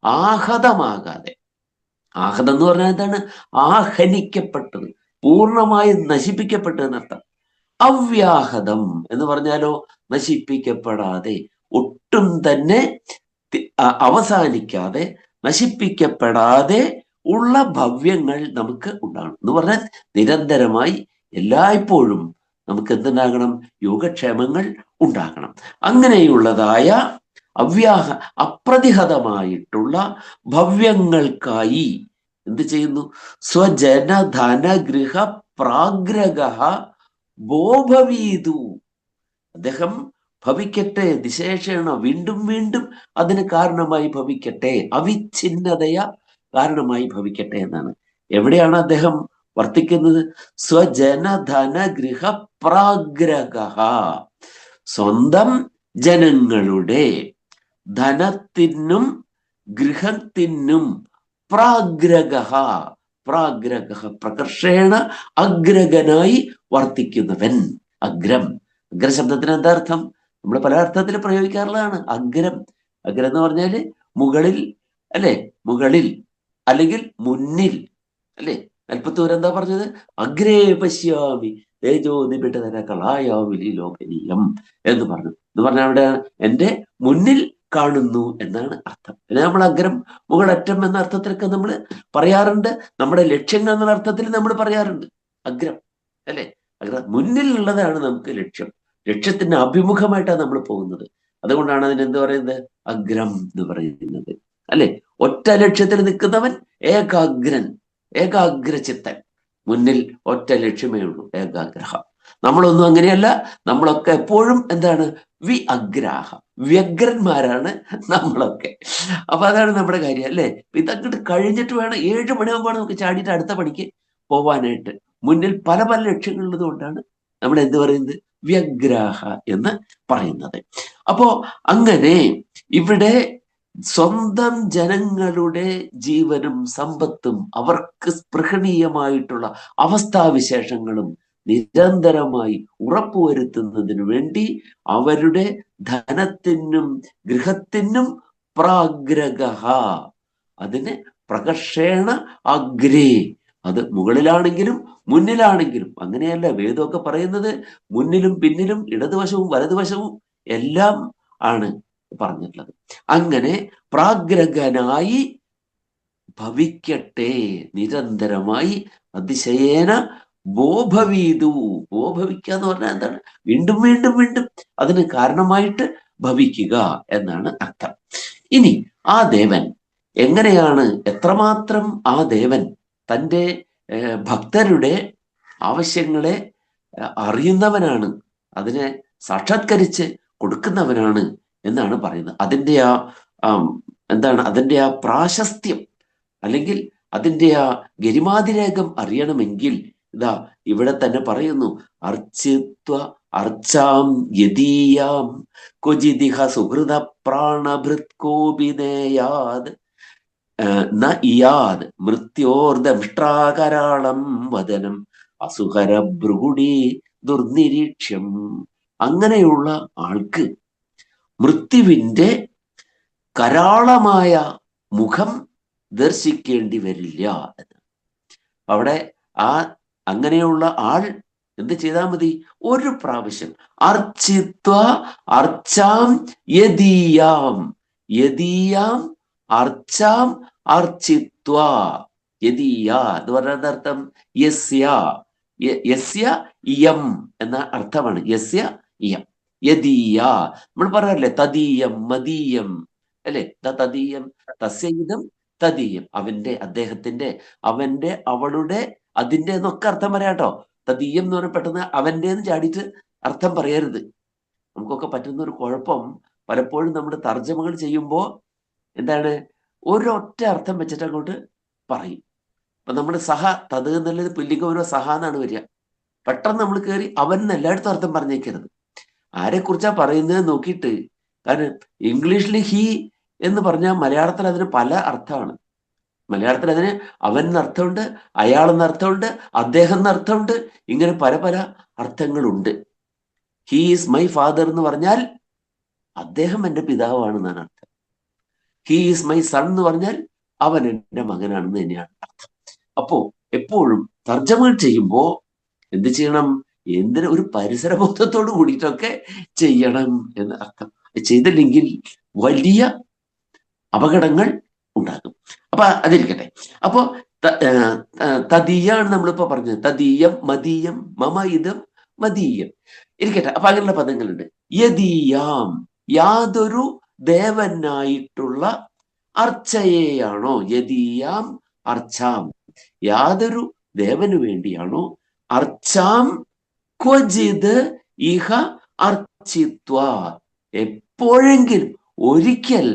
ആഹതമാകാതെ. ആഹതം എന്ന് പറഞ്ഞാൽ എന്താണ്? ആഹനിക്കപ്പെട്ടത്, പൂർണ്ണമായി നശിപ്പിക്കപ്പെട്ടതെന്നർത്ഥം. അവ്യാഹതം എന്ന് പറഞ്ഞാലോ നശിപ്പിക്കപ്പെടാതെ, ഒട്ടും തന്നെ അവസാനിക്കാതെ, നശിപ്പിക്കപ്പെടാതെ ഉള്ള ഭവ്യങ്ങൾ നമുക്ക് ഉണ്ടാകണം. എന്ന് പറഞ്ഞാൽ നിരന്തരമായി എല്ലായ്പ്പോഴും നമുക്ക് എന്തുണ്ടാകണം? യോഗക്ഷേമങ്ങൾ ഉണ്ടാകണം. അങ്ങനെയുള്ളതായ അപ്രതിഹതമായിട്ടുള്ള ഭവ്യങ്ങൾക്കായി എന്ത് ചെയ്യുന്നു? സ്വജനധനഗൃഹ പ്രാഗ്രഹ ബോഭവീതു. അദ്ദേഹം ഭവിക്കട്ടെ, വിശേഷണ വീണ്ടും വീണ്ടും അതിന് കാരണമായി ഭവിക്കട്ടെ, അവിഛിന്നതയ കാരണമായി ഭവിക്കട്ടെ എന്നാണ്. എവിടെയാണ് അദ്ദേഹം വർത്തിക്കുന്നത്? സ്വജനധനഗൃഹ പ്രാഗ്രഹ, സ്വന്തം ജനങ്ങളുടെ ധനത്തിനും ഗൃഹത്തിനും പ്രാഗ്രഹ, പ്രകർഷേണ അഗ്രഗനായി വർത്തിക്കുന്നവൻ. അഗ്രം ശബ്ദത്തിന് എന്താ അർത്ഥം? നമ്മൾ പല അർത്ഥത്തിൽ പ്രയോഗിക്കാറുള്ളതാണ്. അഗ്രം എന്ന് പറഞ്ഞാല് മുകളിൽ, അല്ലെ? മുകളിൽ അല്ലെങ്കിൽ മുന്നിൽ, അല്ലെ? അല്പത്തൂർ എന്താ പറഞ്ഞത്? അഗ്രേ പശ്യാമി തേജോ നിബിഡതര കളായാവിലി ലോകനീയം എന്ന് പറഞ്ഞു. എന്ന് പറഞ്ഞാൽ അവിടെ എന്റെ മുന്നിൽ കാണുന്നു എന്നാണ് അർത്ഥം. പിന്നെ നമ്മൾ അഗ്രം, മുകളറ്റം എന്ന അർത്ഥത്തിലൊക്കെ നമ്മൾ പറയാറുണ്ട്. നമ്മുടെ ലക്ഷ്യങ്ങൾ എന്നുള്ള അർത്ഥത്തിൽ നമ്മൾ പറയാറുണ്ട് അഗ്രം, അല്ലെ? അഗ്രം മുന്നിൽ ഉള്ളതാണ് നമുക്ക് ലക്ഷ്യം. ലക്ഷ്യത്തിന് അഭിമുഖമായിട്ടാണ് നമ്മൾ പോകുന്നത്. അതുകൊണ്ടാണ് അതിനെന്ത് പറയുന്നത്? അഗ്രം എന്ന് പറയുന്നത്, അല്ലെ? ഒറ്റ ലക്ഷ്യത്തിൽ നിൽക്കുന്നവൻ ഏകാഗ്രൻ, ഏകാഗ്രചിത്തൻ. മുന്നിൽ ഒറ്റ ലക്ഷ്യമേ ഉള്ളൂ, ഏകാഗ്രഹം. നമ്മളൊന്നും അങ്ങനെയല്ല. നമ്മളൊക്കെ എപ്പോഴും എന്താണ്? അഗ്രാഹ, വ്യഗ്രന്മാരാണ് നമ്മളൊക്കെ. അപ്പൊ അതാണ് നമ്മുടെ കാര്യം, അല്ലെ? ഇതങ്ങോട്ട് കഴിഞ്ഞിട്ട് വേണം 7 മണിയാകുമ്പോൾ നമുക്ക് ചാടിയിട്ട് അടുത്ത പണിക്ക് പോവാനായിട്ട്. മുന്നിൽ പല പല ലക്ഷ്യങ്ങളുള്ളത് കൊണ്ടാണ് നമ്മൾ എന്ത് പറയുന്നത്? വ്യഗ്രാഹ എന്ന് പറയുന്നത്. അപ്പോ അങ്ങനെ ഇവിടെ സ്വന്തം ജനങ്ങളുടെ ജീവനും സമ്പത്തും അവർക്ക് സ്പൃഹണീയമായിട്ടുള്ള അവസ്ഥാവിശേഷങ്ങളും നിരന്തരമായി ഉറപ്പുവരുത്തുന്നതിന് വേണ്ടി അവരുടെ ധനത്തിനും ഗൃഹത്തിനും പ്രാഗ്രഹ, അതിന് പ്രകർഷേണ അഗ്രേ, അത് മുകളിലാണെങ്കിലും മുന്നിലാണെങ്കിലും. അങ്ങനെയല്ല വേദമൊക്കെ പറയുന്നത്, മുന്നിലും പിന്നിലും ഇടതുവശവും വലതുവശവും എല്ലാം ആണ് പറഞ്ഞിട്ടുള്ളത്. അങ്ങനെ പ്രാഗ്രഹനായി ഭവിക്കട്ടെ, നിരന്തരമായി അതിശയേന ബോഭവീതു. ബോഭവിക്കുക എന്ന് പറഞ്ഞാൽ എന്താണ്? വീണ്ടും വീണ്ടും വീണ്ടും അതിന് കാരണമായിട്ട് ഭവിക്കുക എന്നാണ് അർത്ഥം. ഇനി ആ ദേവൻ എങ്ങനെയാണ്, എത്രമാത്രം ആ ദേവൻ തൻ്റെ ഭക്തരുടെ ആവശ്യങ്ങളെ അറിയുന്നവനാണ്, അതിനെ സാക്ഷാത്കരിച്ച് കൊടുക്കുന്നവനാണ് എന്നാണ് പറയുന്നത്. അതിൻ്റെ എന്താണ്, അതിൻ്റെ ആ പ്രാശസ്ത്യം അല്ലെങ്കിൽ അതിൻ്റെ ആ ഗരിമാതിരേഖം അറിയണമെങ്കിൽ ഇതാ ഇവിടെ തന്നെ പറയുന്നു, അർച്ചിത്വ അർച്ചാം യദീയാം ക്വചിദിഹ സുഹൃത പ്രാണഭൃത്കോപിനേയാത് ന ഇയാത് മൃത്യോർദംഷ്ട്രാകരാളം വദനം അസുഹര ഭൃഗുടി ദുർനിരീക്ഷ്യം. അങ്ങനെയുള്ള ആൾക്ക് മൃത്യുവിൻ്റെ കരാളമായ മുഖം ദർശിക്കേണ്ടി വരില്ല എന്ന്. അവിടെ ആ അങ്ങനെയുള്ള ആൾ എന്ത് ചെയ്താൽ മതി? ഒരു പ്രാവശ്യം അർച്ചിത്വ അർച്ചാം യദീയാം, യദീയാം അർച്ചാം അർച്ചിത്വ. യദീയ എന്ന് പറയുന്ന അർത്ഥം യസ്യ, യസ്യ ഇയം എന്ന അർത്ഥമാണ്. യസ്യ ഇയം യദീയ. നമ്മൾ പറയാറില്ലേ തദീയം മദീയം അല്ലെ? തദീയം തസ്യയിതം തദീയം. അവന്റെ, അദ്ദേഹത്തിന്റെ, അവന്റെ, അവളുടെ, അതിന്റെ എന്നൊക്കെ അർത്ഥം പറയാട്ടോ. തദീയം എന്ന് പറഞ്ഞാൽ പെട്ടെന്ന് അവന്റെ എന്ന് ചാടിയിട്ട് അർത്ഥം പറയരുത്. നമുക്കൊക്കെ പറ്റുന്ന ഒരു കുഴപ്പം, പലപ്പോഴും നമ്മുടെ തർജ്ജമകൾ ചെയ്യുമ്പോൾ എന്താണ്, ഒരൊറ്റ അർത്ഥം വെച്ചിട്ട് അങ്ങോട്ട് പറയും. അപ്പൊ നമ്മുടെ സഹ, തത് എന്നുള്ളത് പുല്ലിംഗം ഓരോ സഹ എന്നാണ് വരിക. പെട്ടെന്ന് നമ്മൾ കയറി അവൻ എല്ലായിടത്തും അർത്ഥം പറഞ്ഞേക്കരുത്. ആരെക്കുറിച്ചാ പറയുന്നത് നോക്കിയിട്ട്. കാരണം ഇംഗ്ലീഷിൽ ഹി എന്ന് പറഞ്ഞാൽ മലയാളത്തിൽ അതിന് പല അർത്ഥമാണ്. മലയാളത്തിൽ അതിന് അവൻ എന്നർത്ഥമുണ്ട്, അയാൾ എന്നർത്ഥമുണ്ട്, അദ്ദേഹം എന്നർത്ഥമുണ്ട്. ഇങ്ങനെ പല പല അർത്ഥങ്ങളുണ്ട്. ഹി ഈസ് മൈ ഫാദർ എന്ന് പറഞ്ഞാൽ അദ്ദേഹം എൻ്റെ പിതാവാണെന്നാണ് അർത്ഥം. ഹി ഈസ് മൈ സൺ എന്ന് പറഞ്ഞാൽ അവൻ എൻ്റെ മകനാണെന്ന് തന്നെയാണ് അർത്ഥം. അപ്പോ എപ്പോഴും തർജ്ജമകൾ ചെയ്യുമ്പോൾ എന്ത് ചെയ്യണം? എന്തിന് ഒരു പരിസരബോധത്തോട് കൂടിയിട്ടൊക്കെ ചെയ്യണം എന്ന് അർത്ഥം. ചെയ്തില്ലെങ്കിൽ വലിയ അപകടങ്ങൾ ഉണ്ടാകും. അപ്പൊ അതിരിക്കട്ടെ. അപ്പോ തദീയാണ് നമ്മളിപ്പോ പറഞ്ഞത്. തദീയം മദീയം മമ ഇദം മദീയം ഇരിക്കട്ടെ. അപ്പൊ അങ്ങനെയുള്ള പദങ്ങളുണ്ട്. യദീയാം, യാതൊരു ദേവനായിട്ടുള്ള അർച്ചയെയാണോ, യദീയാം അർച്ചാം, യാതൊരു ദേവന് വേണ്ടിയാണോ, അർച്ചാം ക്വചിത് ഇഹ അർച്ചിത്വ, എപ്പോഴെങ്കിലും ഒരിക്കൽ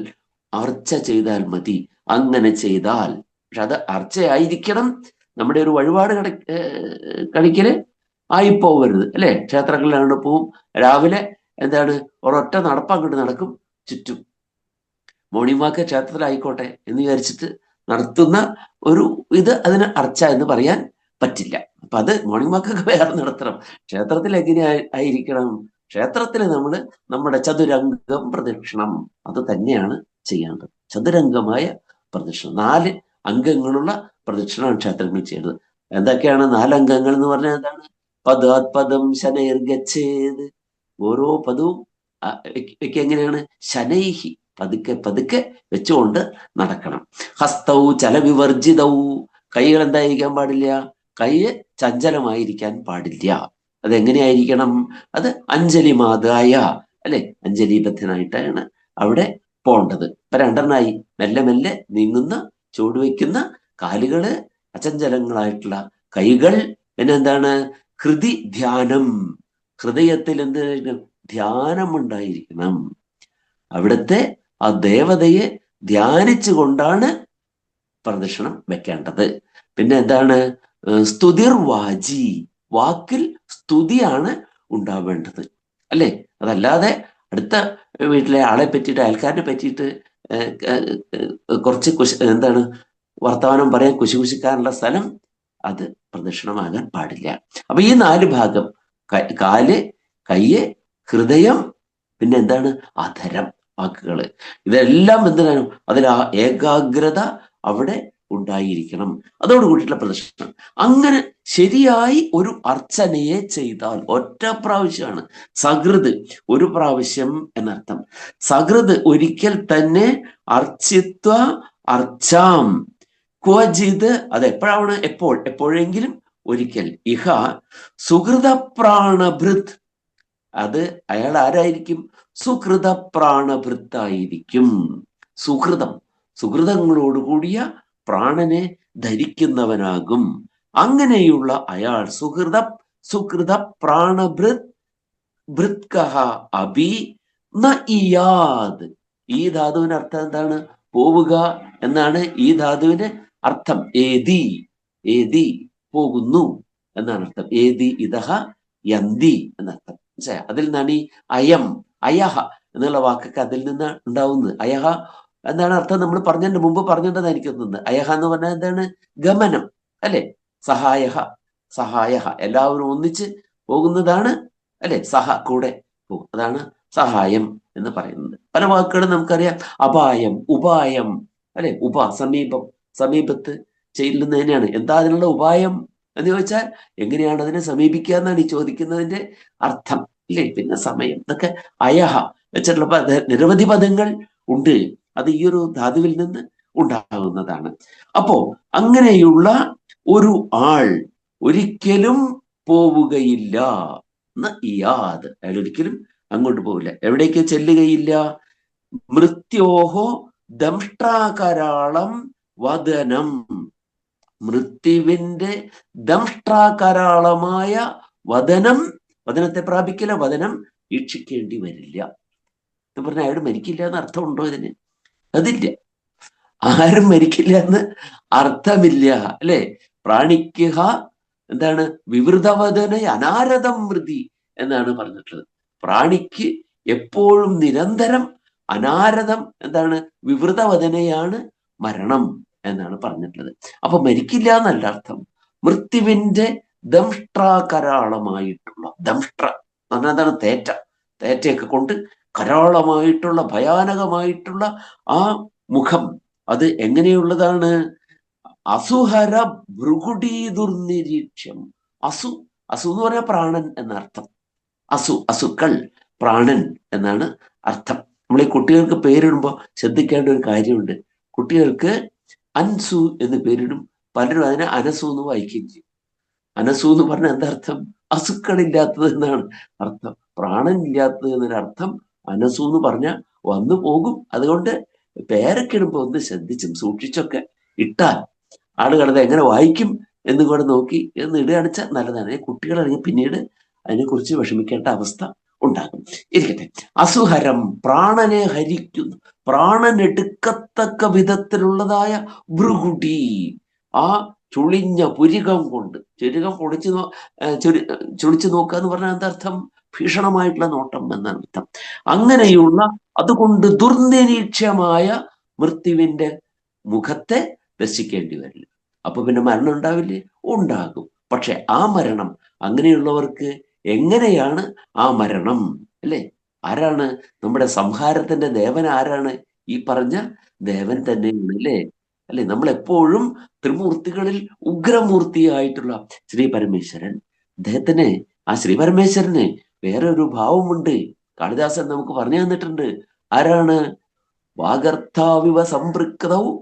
അർച്ച ചെയ്താൽ മതി. അങ്ങനെ ചെയ്താൽ, പക്ഷെ അത് അർച്ചയായിരിക്കണം. നമ്മുടെ ഒരു വഴിപാട് കളിക്കല് ആയിപ്പോവരുത് അല്ലെ? ക്ഷേത്രങ്ങളിലാണ് പോവും, രാവിലെ എന്താണ് ഒരൊറ്റ നടപ്പങ്ങോട്ട് നടക്കും ചുറ്റും. മോർണിംഗ് വാക്ക് ക്ഷേത്രത്തിലായിക്കോട്ടെ എന്ന് വിചാരിച്ചിട്ട് നടത്തുന്ന ഒരു ഇത് അതിന് അർച്ച എന്ന് പറയാൻ പറ്റില്ല. അപ്പൊ അത് മോർണിംഗ് വാക്കൊക്കെ വേറെ നടത്തണം. ക്ഷേത്രത്തിൽ എങ്ങനെ ആയിരിക്കണം? ക്ഷേത്രത്തിൽ നമ്മൾ നമ്മുടെ ചതുരംഗം പ്രദക്ഷിണം അത് തന്നെയാണ് ചെയ്യേണ്ടത്. ചതുരംഗമായ പ്രദക്ഷിണം, 4 അംഗങ്ങളുള്ള പ്രദക്ഷിണമാണ് ക്ഷേത്രങ്ങളിൽ ചെയ്യുന്നത്. എന്തൊക്കെയാണ് 4 അംഗങ്ങൾ എന്ന് പറഞ്ഞാൽ? എന്താണ്? പദം ശനൈർഗച്ഛേത്. ഓരോ പദവും എങ്ങനെയാണ്? ശനൈഹി, പതുക്കെ പതുക്കെ വെച്ചുകൊണ്ട് നടക്കണം. ഹസ്തൗ ചലവിവർജിതൗ, കൈകൾ എന്തായിരിക്കാൻ പാടില്ല? കൈ ചഞ്ചലമായിരിക്കാൻ പാടില്ല. അതെങ്ങനെയായിരിക്കണം? അത് അഞ്ജലി മാതായ അല്ലെ, അഞ്ജലിബദ്ധനായിട്ടാണ് അവിടെ പോണ്ടത്. ഇപ്പൊ 2 മെല്ലെ മെല്ലെ നീങ്ങുന്ന, ചുവടുവെക്കുന്ന കാലുകള്, അചഞ്ചലങ്ങളായിട്ടുള്ള കൈകൾ. പിന്നെ എന്താണ്? ഹൃദി ധ്യാനം, ഹൃദയത്തിൽ എന്ത് ധ്യാനം ഉണ്ടായിരിക്കണം. അവിടുത്തെ ആ ദേവതയെ ധ്യാനിച്ചു കൊണ്ടാണ് പ്രദക്ഷിണം വെക്കേണ്ടത്. പിന്നെ എന്താണ്? സ്തുതിർവാചി, വാക്കിൽ സ്തുതിയാണ് ഉണ്ടാവേണ്ടത് അല്ലെ? അതല്ലാതെ അടുത്ത വീട്ടിലെ ആളെ പറ്റിയിട്ട്, അയൽക്കാരനെ പറ്റിയിട്ട് കുറച്ച് എന്താണ് വർത്തമാനം പറയാൻ കുശിക്കാനുള്ള സ്ഥലം അത് പ്രദക്ഷിണമാകാൻ പാടില്ല. അപ്പൊ ഈ 4 ഭാഗം, കാല്, കയ്യ്, ഹൃദയം, പിന്നെ എന്താണ്? അധരം, വാക്കുകള്, ഇതെല്ലാം എന്തിനാണ്? അതിൽ ആ ഏകാഗ്രത അവിടെ ഉണ്ടായിരിക്കണം. അതോടുകൂടിയിട്ടുള്ള പ്രദർശനം. അങ്ങനെ ശരിയായി ഒരു അർച്ചനയെ ചെയ്താൽ, ഒറ്റ പ്രാവശ്യമാണ് സകൃത്, ഒരു പ്രാവശ്യം എന്നർത്ഥം. സകൃത് ഒരിക്കൽ തന്നെ, അർച്ചിത്വ അർച്ചാം ക്വചിത്, അത് എപ്പോഴാണ്, എപ്പോഴെങ്കിലും ഒരിക്കൽ. ഇഹ സുഹൃതപ്രാണഭൃത്, അത് അയാൾ ആരായിരിക്കും? സുഹൃതപ്രാണഭൃത്തായിരിക്കും. സുഹൃതങ്ങളോടുകൂടിയ പ്രാണനെ ധരിക്കുന്നവനാകും. അങ്ങനെയുള്ള അയാൾ സുഹൃത പ്രാണഭൃത് ഭൃത്കഹ അഭി ന ഇയാത്. ഈ ധാതുവിന് അർത്ഥം എന്താണ്? പോവുക എന്നാണ് ഈ ധാതുവിന് അർത്ഥം. ഏതി പോകുന്നു എന്നാണ് അർത്ഥം. ഏതി ഇതഹ യന്തി എന്നർത്ഥം. മനസ്സിലായോ? അതിൽ നിന്നാണ് ഈ അയഹ എന്നുള്ള വാക്കൊക്കെ അതിൽ നിന്ന് ഉണ്ടാവുന്നത്. അയഹ എന്താണ് അർത്ഥം? നമ്മൾ പറഞ്ഞതിന്റെ മുമ്പ് പറഞ്ഞിട്ടുണ്ടെന്ന് എനിക്ക് തോന്നുന്നത്. അയഹ എന്ന് പറഞ്ഞാൽ എന്താണ്? ഗമനം അല്ലെ? സഹായഹ എല്ലാവരും ഒന്നിച്ച് പോകുന്നതാണ് അല്ലെ? കൂടെ പോകും, അതാണ് സഹായം എന്ന് പറയുന്നത്. പല വാക്കുകളും നമുക്കറിയാം. അപായം, ഉപായം അല്ലെ? സമീപത്ത് ചെല്ലുന്നതിനാണ്. എന്താ അതിനുള്ള ഉപായം എന്ന് ചോദിച്ചാൽ എങ്ങനെയാണ് അതിനെ സമീപിക്കുക എന്നാണ് ഈ ചോദിക്കുന്നതിന്റെ അർത്ഥം ഇല്ലേ? പിന്നെ സമയം, ഇതൊക്കെ അയഹ വെച്ചിട്ടുള്ള നിരവധി പദങ്ങൾ ഉണ്ട്. അത് ഈ ഒരു ധാതുവിൽ നിന്ന് ഉണ്ടാകുന്നതാണ്. അപ്പോ അങ്ങനെയുള്ള ഒരു ആൾ ഒരിക്കലും പോവുകയില്ല. ഇയാത്, അയാൾ ഒരിക്കലും അങ്ങോട്ട് പോവില്ല. എവിടേക്ക് ചെല്ലുകയില്ല? മൃത്യോഹോ ദംഷ്ട്രാകരാളം വദനം, മൃത്യുവിന്റെ ദംഷ്ട്രാകരാളമായ വദനത്തെ പ്രാപിക്കില്ല, വദനം വീക്ഷിക്കേണ്ടി വരില്ല എന്ന് പറഞ്ഞാൽ അയാൾ മരിക്കില്ല എന്ന് അർത്ഥമുണ്ടോ ഇതിന്? അതില്ല. ആരും മരിക്കില്ല എന്ന് അർത്ഥമില്ല അല്ലെ? പ്രാണിക്കുക എന്താണ്? വിവൃതവദന അനാരതം മൃതി എന്നാണ് പറഞ്ഞിട്ടുള്ളത്. പ്രാണിക്ക് എപ്പോഴും നിരന്തരം അനാരതം എന്താണ്? വിവൃതവദനയാണ് മരണം എന്നാണ് പറഞ്ഞിട്ടുള്ളത്. അപ്പൊ മരിക്കില്ല എന്നല്ല അർത്ഥം. മൃത്യുവിന്റെ ദംഷ്ട്രാകരാളമായിട്ടുള്ള, ദംഷ്ട്ര എന്ന് പറഞ്ഞാൽ എന്താണ്? തേറ്റയൊക്കെ കൊണ്ട് കരാളമായിട്ടുള്ള, ഭയാനകമായിട്ടുള്ള ആ മുഖം, അത് എങ്ങനെയുള്ളതാണ്? അസുഹര ഭൃഗുടീ ദുർനിരീക്ഷ്യം. അസു എന്ന് പറഞ്ഞാൽ പ്രാണൻ എന്നർത്ഥം. അസുക്കൾ, പ്രാണൻ എന്നാണ് അർത്ഥം. നമ്മൾ ഈ കുട്ടികൾക്ക് പേരിടുമ്പോൾ ശ്രദ്ധിക്കേണ്ട ഒരു കാര്യമുണ്ട്. കുട്ടികൾക്ക് അൻസു എന്ന് പേരിടും, പലരും അതിനെ അനസു എന്ന് വായിക്കുകയും ചെയ്യും. അനസു എന്ന് പറഞ്ഞാൽ എന്താ അർത്ഥം? അസുക്കളില്ലാത്തത് എന്നാണ് അർത്ഥം. പ്രാണൻ ഇല്ലാത്തത് എന്നൊരർത്ഥം അനസു എന്ന് പറഞ്ഞാൽ വന്നു പോകും. അതുകൊണ്ട് പേരൊക്കെ ഇടുമ്പോൾ ഒന്ന് ശ്രദ്ധിച്ചും സൂക്ഷിച്ചൊക്കെ ഇട്ടാൽ ആളുകൾ അത് എങ്ങനെ വായിക്കും എന്ന് കൂടെ നോക്കി എന്ന് ഇടുകയാണിച്ചാൽ നല്ലതാണ്. കുട്ടികളാണെങ്കിൽ പിന്നീട് അതിനെക്കുറിച്ച് വിഷമിക്കേണ്ട അവസ്ഥ ഉണ്ടാകും. ഇരിക്കട്ടെ. അസുഹരം, പ്രാണനെ ഹരിക്കുന്നു, പ്രാണൻ എടുക്കത്തക്ക വിധത്തിലുള്ളതായ ഭൃഗുടി, ആ ചുളിഞ്ഞ പുരികം കൊണ്ട്, ചുളിച്ചു നോക്കുക എന്ന് പറഞ്ഞാൽ എന്താർത്ഥം? ഭീഷണമായിട്ടുള്ള നോട്ടം എന്നാണ് അർത്ഥം. അങ്ങനെയുള്ള അതുകൊണ്ട് ദുർനിരീക്ഷ്യമായ മൃത്യുവിന്റെ മുഖത്തെ ദർശിക്കേണ്ടി വരില്ല. അപ്പൊ പിന്നെ മരണം ഉണ്ടാവില്ലേ? ഉണ്ടാകും. പക്ഷെ ആ മരണം, അങ്ങനെയുള്ളവർക്ക് എങ്ങനെയാണ് ആ മരണം അല്ലെ? ആരാണ് നമ്മുടെ സംഹാരത്തിന്റെ ദേവൻ? ആരാണ്? ഈ പറഞ്ഞ ദേവൻ തന്നെയാണ് അല്ലെ? നമ്മളെപ്പോഴും ത്രിമൂർത്തികളിൽ ഉഗ്രമൂർത്തിയായിട്ടുള്ള ശ്രീ പരമേശ്വരൻ, അദ്ദേഹത്തിന്, ആ ശ്രീ പരമേശ്വരന് വേറെ ഒരു ഭാവമുണ്ട്. കാളിദാസൻ നമുക്ക് പറഞ്ഞു തന്നിട്ടുണ്ട്. ആരാണ്? വാഗർത്ഥാവിവ സംപൃക്തവും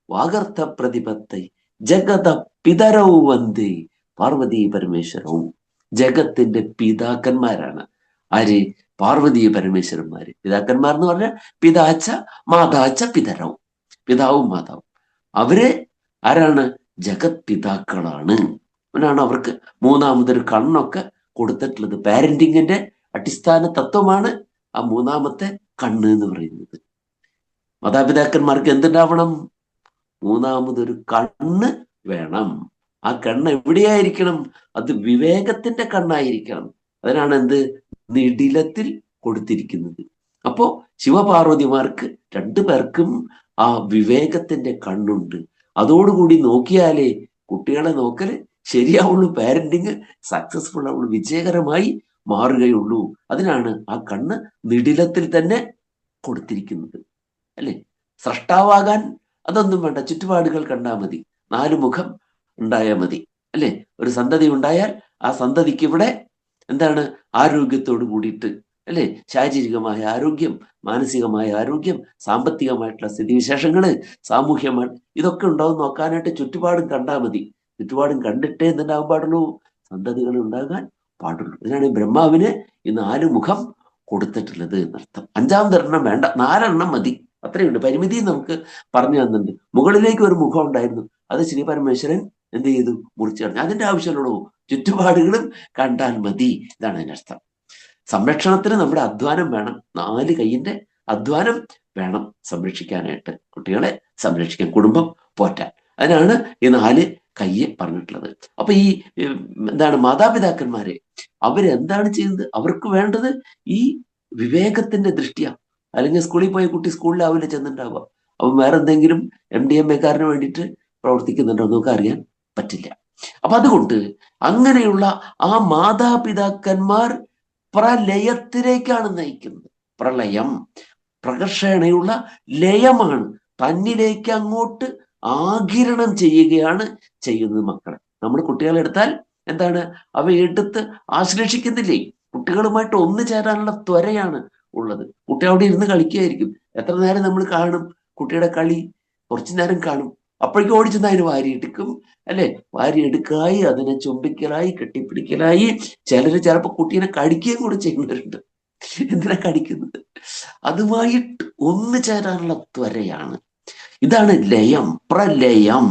വാഗർത്ഥ പ്രതിപത്തൈ ജഗത പിതരൗ വന്ദേ പാർവതി പരമേശ്വരവും. ജഗത്തിന്റെ പിതാക്കന്മാരാണ് ആര്? പാർവതി പരമേശ്വരന്മാര്. പിതാക്കന്മാർ എന്ന് പറഞ്ഞാൽ പിതാച്ച മാതാച്ച പിതരവും, പിതാവും മാതാവും. അവര് ആരാണ്? ജഗത് പിതാക്കളാണ്. അവനാണ് അവർക്ക് മൂന്നാമതൊരു കണ്ണൊക്കെ കൊടുത്തിട്ടുള്ളത്. പാരന്റിങ്ങിന്റെ അടിസ്ഥാന തത്വമാണ് ആ മൂന്നാമത്തെ കണ്ണ് എന്ന് പറയുന്നത്. മാതാപിതാക്കന്മാർക്ക് എന്തുണ്ടാവണം? മൂന്നാമതൊരു കണ്ണ് വേണം. ആ കണ്ണ് എവിടെയായിരിക്കണം? അത് വിവേകത്തിന്റെ കണ്ണായിരിക്കണം. അതിനാണ് എന്ത്? നിടിലത്തിൽ കൊടുത്തിരിക്കുന്നത്. അപ്പോ ശിവപാർവതിമാർക്ക് രണ്ടുപേർക്കും ആ വിവേകത്തിന്റെ കണ്ണുണ്ട്. അതോടുകൂടി നോക്കിയാലേ കുട്ടികളെ നോക്കല് ശരിയാവുള്ളൂ, പാരന്റിങ് സക്സസ്ഫുൾ ആവുള്ളൂ, വിജയകരമായി മാറുകയുള്ളൂ. അതിനാണ് ആ കണ്ണ് നിടിലത്തിൽ തന്നെ കൊടുത്തിരിക്കുന്നത് അല്ലെ? സ്രഷ്ടാവാകാൻ അതൊന്നും വേണ്ട, ചുറ്റുപാടുകൾ കണ്ടാൽ മതി, 4 മുഖം ഉണ്ടായാൽ മതി, അല്ലെ? ഒരു സന്തതി ഉണ്ടായാൽ ആ സന്തതിക്ക് ഇവിടെ എന്താണ് ആരോഗ്യത്തോട് കൂടിയിട്ട്, അല്ലെ? ശാരീരികമായ ആരോഗ്യം, മാനസികമായ ആരോഗ്യം, സാമ്പത്തികമായിട്ടുള്ള സ്ഥിതിവിശേഷങ്ങള്, സാമൂഹ്യമായി ഇതൊക്കെ ഉണ്ടാവും നോക്കാനായിട്ട് ചുറ്റുപാടും കണ്ടാൽ മതി. ചുറ്റുപാടും കണ്ടിട്ടേ എന്തുണ്ടാകാൻ പാടുള്ളൂ, സന്തതികൾ ഉണ്ടാകാൻ പാടുള്ളൂ. ഇതിനാണ് ബ്രഹ്മാവിന് ഈ 4 മുഖം കൊടുത്തിട്ടുള്ളത് എന്നർത്ഥം. 5ാമത്തെ എണ്ണം വേണ്ട, 4 എണ്ണം മതി, അത്രയുണ്ട്. പരിമിതി നമുക്ക് പറഞ്ഞു തന്നിട്ടുണ്ട്. മുകളിലേക്ക് ഒരു മുഖം ഉണ്ടായിരുന്നു, അത് ശ്രീ പരമേശ്വരൻ എന്ത് ചെയ്തു, മുറിച്ചു കളഞ്ഞു. അതിന്റെ ആവശ്യമുള്ളൂ, ചുറ്റുപാടുകളും കണ്ടാൽ മതി. ഇതാണ് അതിന്റെ അർത്ഥം. സംരക്ഷണത്തിന് നമ്മുടെ അധ്വാനം വേണം, 4 കൈയിന്റെ അധ്വാനം വേണം സംരക്ഷിക്കാനായിട്ട്, കുട്ടികളെ സംരക്ഷിക്കാൻ, കുടുംബം പോറ്റാൻ. അതിനാണ് ഈ 4 കയ്യ് പറഞ്ഞിട്ടുള്ളത്. അപ്പൊ ഈ എന്താണ് മാതാപിതാക്കന്മാരെ അവരെന്താണ് ചെയ്യുന്നത്, അവർക്ക് വേണ്ടത് ഈ വിവേകത്തിന്റെ ദൃഷ്ടിയാണ്. അല്ലെങ്കിൽ സ്കൂളിൽ പോയ കുട്ടി സ്കൂളിലാവില്ല ചെന്നിട്ടുണ്ടാവുക, അവൻ വേറെ എന്തെങ്കിലും MDMA-കാരന് വേണ്ടിയിട്ട് പ്രവർത്തിക്കുന്നുണ്ടോ നമുക്ക് അറിയാൻ പറ്റില്ല. അപ്പൊ അതുകൊണ്ട് അങ്ങനെയുള്ള ആ മാതാപിതാക്കന്മാർ പ്രലയത്തിലേക്കാണ് നയിക്കുന്നത്. പ്രളയം പ്രകർഷണയുള്ള ലയമാണ്, തന്നിലേക്ക് അങ്ങോട്ട് ആഗിരണം ചെയ്യുകയാണ് ചെയ്യുന്നത് മക്കളെ. നമ്മൾ കുട്ടികളെ എടുത്താൽ എന്താണ്, അവ എടുത്ത് ആശ്ലേഷിക്കുന്നില്ലേ? കുട്ടികളുമായിട്ട് ഒന്നു ചേരാനുള്ള ത്വരയാണ് ഉള്ളത്. കുട്ടി അവിടെ ഇരുന്ന് കളിക്കുകയായിരിക്കും, എത്ര നേരം നമ്മൾ കാണും കുട്ടിയുടെ കളി, കുറച്ചു നേരം കാണും, അപ്പോഴേക്കും ഓടിച്ചെന്ന് അതിന് വാരിയെടുക്കും, അല്ലെ? വാരിയെടുക്കായി അതിനെ ചുംബിക്കലായി കെട്ടിപ്പിടിക്കലായി, ചിലപ്പോൾ കുട്ടീനെ കടിക്കുകയും കൂടെ ചെയ്യുന്നവരുണ്ട്. എന്തിനാ കടിക്കുന്നത്? അതുമായിട്ട് ഒന്നു ചേരാനുള്ള ത്വരയാണ്. ഇതാണ് ലയം, പ്രലയം.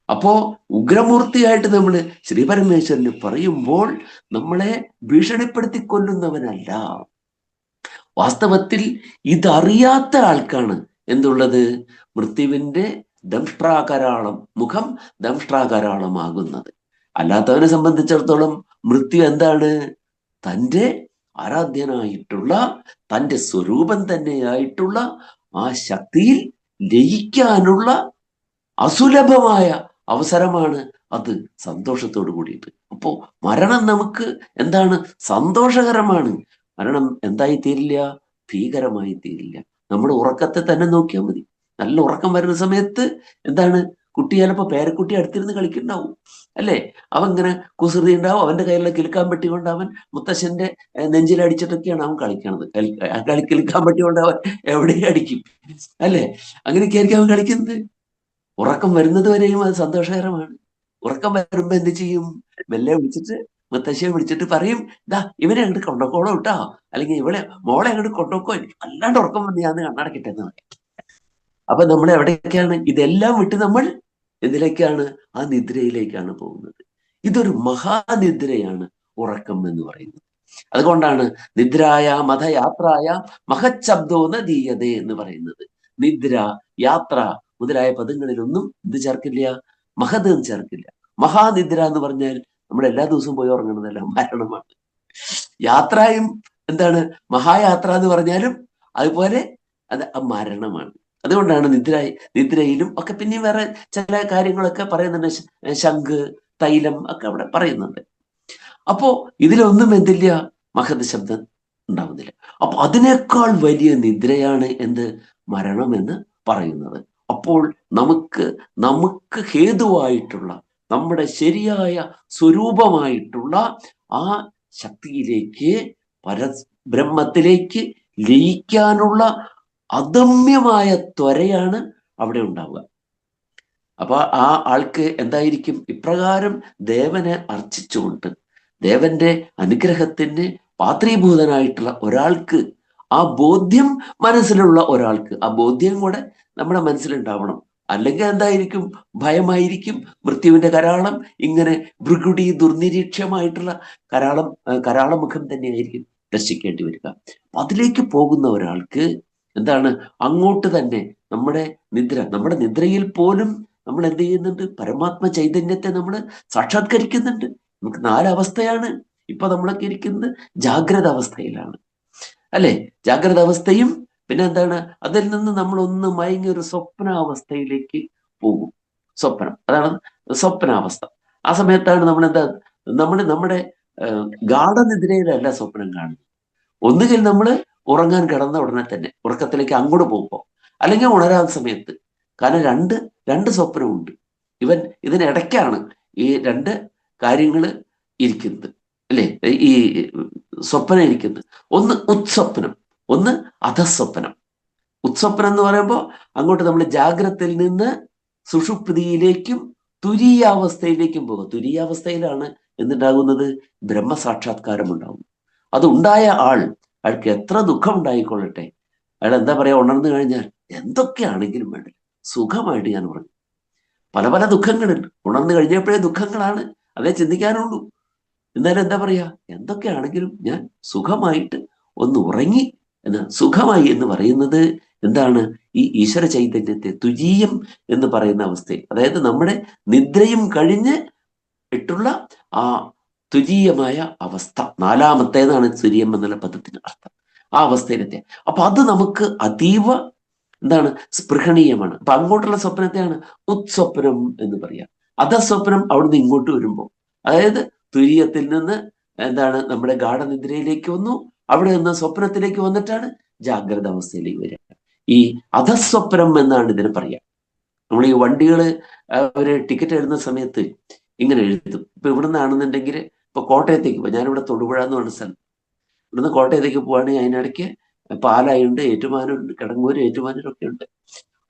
അപ്പോ ഉഗ്രമൂർത്തിയായിട്ട് നമ്മൾ ശ്രീ പരമേശ്വരന് പറയുമ്പോൾ നമ്മളെ ഭീഷണിപ്പെടുത്തി കൊല്ലുന്നവനല്ല. വാസ്തവത്തിൽ ഇതറിയാത്ത ആൾക്കാണ് എന്തുള്ളത്, മൃത്യുവിന്റെ ദംഷ്ട്രാകരാളം, മുഖം ദംഷ്ട്രാകരാളമാകുന്നത്. അല്ലാത്തവനെ സംബന്ധിച്ചിടത്തോളം മൃത്യു എന്താണ്, തൻ്റെ ആരാധ്യനായിട്ടുള്ള, തൻ്റെ സ്വരൂപം തന്നെയായിട്ടുള്ള ആ ശക്തിയിൽ ലയിക്കാനുള്ള അസുലഭമായ അവസരമാണ് അത്, സന്തോഷത്തോട് കൂടിയിട്ട്. അപ്പോ മരണം നമുക്ക് എന്താണ്, സന്തോഷകരമാണ്. മരണം എന്തായി തീരില്ല, ഭീകരമായി തീരില്ല. നമ്മുടെ ഉറക്കത്തെ തന്നെ നോക്കിയാൽ മതി. നല്ല ഉറക്കം വരുന്ന സമയത്ത് എന്താണ്, കുട്ടി ചിലപ്പോൾ പേരക്കുട്ടി അടുത്തിരുന്ന് കളിക്കുന്നുണ്ടാവും, അല്ലേ? അവൻ ഇങ്ങനെ കുസൃതി ഉണ്ടാവും, അവന്റെ കയ്യിലുള്ള കിലുക്കാൻ പെട്ടി കൊണ്ട് അവൻ മുത്തശ്ശന്റെ നെഞ്ചിലടിച്ചിട്ടൊക്കെയാണ് അവൻ കളിക്കുന്നത്. കിലുക്കാൻ പെട്ടി കൊണ്ട് അവൻ എവിടെയും അടിക്കും, അല്ലേ? അങ്ങനെയൊക്കെ ആയിരിക്കും അവൻ കളിക്കുന്നത്. ഉറക്കം വരുന്നത് വരെയും അത് സന്തോഷകരമാണ്. ഉറക്കം വരുമ്പോ എന്ത് ചെയ്യും, മെല്ലെ വിളിച്ചിട്ട്, മുത്തശ്ശിയെ വിളിച്ചിട്ട് പറയും, ഇതാ ഇവനെ അങ്ങോട്ട് കൊണ്ടോക്കോളോ കേട്ടോ, അല്ലെങ്കിൽ ഇവളെ മോളെ അങ്ങോട്ട് കൊണ്ടോക്കോ, അല്ലാണ്ട് ഉറക്കം വന്ന് ഞാൻ കണ്ണടക്കട്ടെ എന്ന് പറയും. അപ്പൊ നമ്മൾ എവിടേക്കാണ് ഇതെല്ലാം വിട്ട് നമ്മൾ എന്തിലേക്കാണ്, ആ നിദ്രയിലേക്കാണ് പോകുന്നത്. ഇതൊരു മഹാനിദ്രയാണ് ഉറക്കം എന്ന് പറയുന്നത്. അതുകൊണ്ടാണ് നിദ്രായ മതയാത്രായ മഹശബ്ദോ നദീയതേ എന്ന് പറയുന്നത്. നിദ്ര, യാത്ര മുതലായ പദങ്ങളിലൊന്നും ഇത് ചേർക്കില്ല, മഹത് എന്ന് ചേർക്കില്ല. മഹാനിദ്ര എന്ന് പറഞ്ഞാൽ നമ്മൾ എല്ലാ ദിവസവും പോയി ഉറങ്ങുന്നതല്ല, മരണമാണ്. യാത്രയും എന്താണ്, മഹായാത്ര എന്ന് പറഞ്ഞാലും അതുപോലെ അത് മരണമാണ്. അതുകൊണ്ടാണ് നിദ്രയിലും ഒക്കെ പിന്നെ വേറെ ചില കാര്യങ്ങളൊക്കെ പറയുന്നുണ്ട്, ശംഖ്, തൈലം ഒക്കെ അവിടെ പറയുന്നുണ്ട്. അപ്പോ ഇതിലൊന്നും എന്തില്ല, മഹത് ശബ്ദം ഉണ്ടാവുന്നില്ല. അപ്പൊ അതിനേക്കാൾ വലിയ നിദ്രയാണ് എന്ത്, മരണം എന്ന് പറയുന്നത്. അപ്പോൾ നമുക്ക് ഹേതുവായിട്ടുള്ള, നമ്മുടെ ശരിയായ സ്വരൂപമായിട്ടുള്ള ആ ശക്തിയിലേക്ക്, ബ്രഹ്മത്തിലേക്ക് ലയിക്കാനുള്ള അദമ്യമായ ത്വരയാണ് അവിടെ ഉണ്ടാവുക. അപ്പൊ ആ ആൾക്ക് എന്തായിരിക്കും, ഇപ്രകാരം ദേവനെ അർച്ചിച്ചുകൊണ്ട് ദേവന്റെ അനുഗ്രഹത്തിന് പാത്രീഭൂതനായിട്ടുള്ള ഒരാൾക്ക്, ആ ബോധ്യം മനസ്സിലുള്ള ഒരാൾക്ക്, ആ ബോധ്യം കൂടെ നമ്മുടെ മനസ്സിലുണ്ടാവണം. അല്ലെങ്കിൽ എന്തായിരിക്കും, ഭയമായിരിക്കും. മൃത്യുവിന്റെ കരാളം ഇങ്ങനെ ഭൃഗുടി ദുർനിരീക്ഷ്യമായിട്ടുള്ള കരാളമുഖം തന്നെയായിരിക്കും ദർശിക്കേണ്ടി വരിക. അതിലേക്ക് പോകുന്ന ഒരാൾക്ക് എന്താണ്, അങ്ങോട്ട് തന്നെ നമ്മുടെ നിദ്രയിൽ പോലും നമ്മൾ എന്ത് ചെയ്യുന്നുണ്ട്, പരമാത്മ ചൈതന്യത്തെ നമ്മൾ സാക്ഷാത്കരിക്കുന്നുണ്ട്. നമുക്ക് 4 അവസ്ഥയാണ് ഇപ്പൊ നമ്മളൊക്കെ ഇരിക്കുന്നത്, ജാഗ്രത അവസ്ഥയിലാണ്, അല്ലെ? ജാഗ്രത അവസ്ഥയും പിന്നെ എന്താണ്, അതിൽ നിന്ന് നമ്മൾ ഒന്ന് മയങ്ങിയ ഒരു സ്വപ്നാവസ്ഥയിലേക്ക് പോകും. സ്വപ്നം, അതാണ് സ്വപ്നാവസ്ഥ. ആ സമയത്താണ് നമ്മൾ നമ്മുടെ ഗാഠനിദ്രയിലല്ല സ്വപ്നം കാണുന്നത്. ഒന്നുകിൽ നമ്മൾ ഉറങ്ങാൻ കിടന്ന ഉടനെ തന്നെ ഉറക്കത്തിലേക്ക് അങ്ങോട്ട് പോകുമ്പോൾ, അല്ലെങ്കിൽ ഉണരാൻ സമയത്ത്, കാരണം രണ്ട് സ്വപ്നമുണ്ട്. ഇവൻ ഇതിനിടയ്ക്കാണ് ഈ രണ്ട് കാര്യങ്ങൾ ഇരിക്കുന്നത്, അല്ലേ? ഈ സ്വപ്നം ഇരിക്കുന്നത്. ഒന്ന് ഉത്സ്വപ്നം, ഒന്ന് അധസ്വപ്നം. ഉത്സ്വപ്നം എന്ന് പറയുമ്പോൾ അങ്ങോട്ട് നമ്മൾ ജാഗ്രതയിൽ നിന്ന് സുഷുപ്തിയിലേക്കും തുരീയാവസ്ഥയിലേക്കും പോകും. തുരീയാവസ്ഥയിലാണ് എന്തുണ്ടാകുന്നത്? ബ്രഹ്മസാക്ഷാത്കാരം ഉണ്ടാകും. അത് ഉണ്ടായ അയാൾക്ക് എത്ര ദുഃഖം ഉണ്ടായിക്കൊള്ളട്ടെ, അയാൾ എന്താ പറയാ, ഉണർന്നു കഴിഞ്ഞാൽ എന്തൊക്കെയാണെങ്കിലും വേണ്ടില്ല സുഖമായിട്ട് ഞാൻ ഉറങ്ങും. പല പല ദുഃഖങ്ങളുണ്ട്. ഉണർന്നു കഴിഞ്ഞപ്പോഴേ ദുഃഖങ്ങളാണ്, അതേ ചിന്തിക്കാനുള്ളൂ. എന്നാലും എന്താ പറയാ, എന്തൊക്കെയാണെങ്കിലും ഞാൻ സുഖമായിട്ട് ഒന്ന് ഉറങ്ങി എന്ന്. സുഖമായി എന്ന് പറയുന്നത് എന്താണ്? ഈ ഈശ്വര ചൈതന്യത്തെ തുരീയം എന്ന് പറയുന്ന അവസ്ഥയിൽ, അതായത് നമ്മുടെ നിദ്രയും കഴിഞ്ഞ് ഇട്ടുള്ള ആ തുരീയമായ അവസ്ഥ, നാലാമത്തേതാണ് തുരീയം എന്നുള്ള പദത്തിന് അർത്ഥം. ആ അവസ്ഥയിലെത്തിയ അപ്പൊ അത് നമുക്ക് അതീവ എന്താണ്, സ്പൃഹണീയമാണ്. അപ്പൊ അങ്ങോട്ടുള്ള സ്വപ്നത്തെയാണ് ഉത്സ്വപ്നം എന്ന് പറയാം. അധസ്വപ്നം അവിടുന്ന് ഇങ്ങോട്ട് വരുമ്പോൾ, അതായത് തുരീയത്തിൽ നിന്ന് എന്താണ് നമ്മുടെ ഗാഠനിദ്രയിലേക്ക് വന്നു, അവിടെ നിന്ന് സ്വപ്നത്തിലേക്ക് വന്നിട്ടാണ് ജാഗ്രത അവസ്ഥയിലേക്ക് വരിക. ഈ അധസ്വപ്നം എന്നാണ് ഇതിനെ പറയാ. നമ്മൾ ഈ വണ്ടികള് ഒരു ടിക്കറ്റ് എഴുതുന്ന സമയത്ത് ഇങ്ങനെ എഴുതും. ഇപ്പൊ ഇവിടെ നിന്നാണെന്നുണ്ടെങ്കിൽ, ഇപ്പൊ കോട്ടയത്തേക്ക് പോയി, ഞാനിവിടെ തൊടുപുഴ എന്ന് പറഞ്ഞ സ്ഥലം, ഇവിടുന്ന് കോട്ടയത്തേക്ക് പോവാണെങ്കിൽ അതിനിടയ്ക്ക് പാലായുണ്ട്, ഏറ്റുമാനൂരുണ്ട്, കിടങ്ങൂര്, ഏറ്റുമാനൂരൊക്കെ ഉണ്ട്.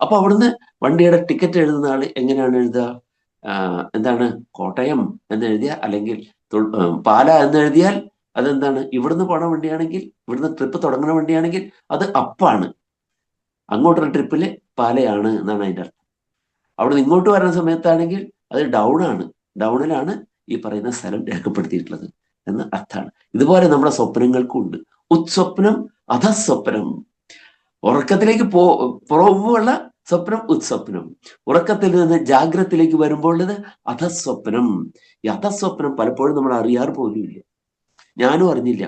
അപ്പൊ അവിടുന്ന് വണ്ടിയുടെ ടിക്കറ്റ് എഴുതുന്ന ആള് എങ്ങനെയാണ് എഴുതുക? എന്താണ്, കോട്ടയം എന്ന് എഴുതിയ, അല്ലെങ്കിൽ പാല എന്ന് എഴുതിയാൽ അതെന്താണ്, ഇവിടുന്ന് പോണ വണ്ടിയാണെങ്കിൽ, ഇവിടുന്ന് ട്രിപ്പ് തുടങ്ങുന്ന വണ്ടിയാണെങ്കിൽ അത് അപ്പാണ്, അങ്ങോട്ടുള്ള ട്രിപ്പില് പാലയാണ് എന്നാണ് അതിൻ്റെ അർത്ഥം. അവിടെ ഇങ്ങോട്ട് വരുന്ന സമയത്താണെങ്കിൽ അത് ഡൗൺ ആണ്, ഡൗണിലാണ് ഈ പറയുന്ന സ്ഥലം രേഖപ്പെടുത്തിയിട്ടുള്ളത് എന്ന് അർത്ഥമാണ്. ഇതുപോലെ നമ്മുടെ സ്വപ്നങ്ങൾക്കും ഉണ്ട് ഉത്സ്വപ്നം, അധസ്വപ്നം. ഉറക്കത്തിലേക്ക് പോകുമ്പോഴുള്ള സ്വപ്നം ഉത്സ്വപ്നം, ഉറക്കത്തിൽ നിന്ന് ജാഗ്രതയിലേക്ക് വരുമ്പോഴുള്ളത് അധസ്വപ്നം. ഈ അധസ്വപ്നം പലപ്പോഴും നമ്മൾ അറിയാറ് പോലും ഇല്ല. ഞാനും അറിഞ്ഞില്ല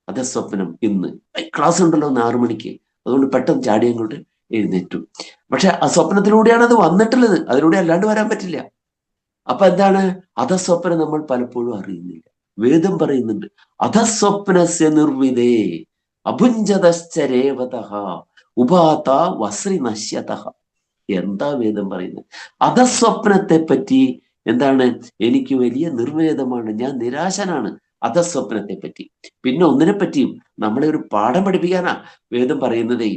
അധസ്വപ്നം. ഇന്ന് ക്ലാസ് ഉണ്ടല്ലോ 6 മണിക്ക്, അതുകൊണ്ട് പെട്ടെന്ന് ചാടി അങ്ങോട്ട് എഴുന്നേറ്റു. പക്ഷെ ആ സ്വപ്നത്തിലൂടെയാണ് അത് വന്നിട്ടുള്ളത്, അതിലൂടെ അല്ലാണ്ട് വരാൻ പറ്റില്ല. അപ്പൊ എന്താണ് അധസ്വപ്നം? നമ്മൾ പലപ്പോഴും അറിയുന്നില്ല. വേദം പറയുന്നുണ്ട്, അധസ്വപ്നസ്യ നിർവിദേ അഭുഞ്ചതശ്ചരേവതഃ ഉപാത വസ്രി നശ്യതഃ. എന്താ വേദം പറയുന്നത്? അധസ്വപ്നത്തെ പറ്റി എന്താണ്, എനിക്ക് വലിയ നിർവേദമാണ്, ഞാൻ നിരാശനാണ് അധസ്വപ്നത്തെ പറ്റി. പിന്നെ ഒന്നിനെ പറ്റിയും നമ്മളെ ഒരു പാഠം പഠിപ്പിക്കാനാ വേദം പറയുന്നതേ.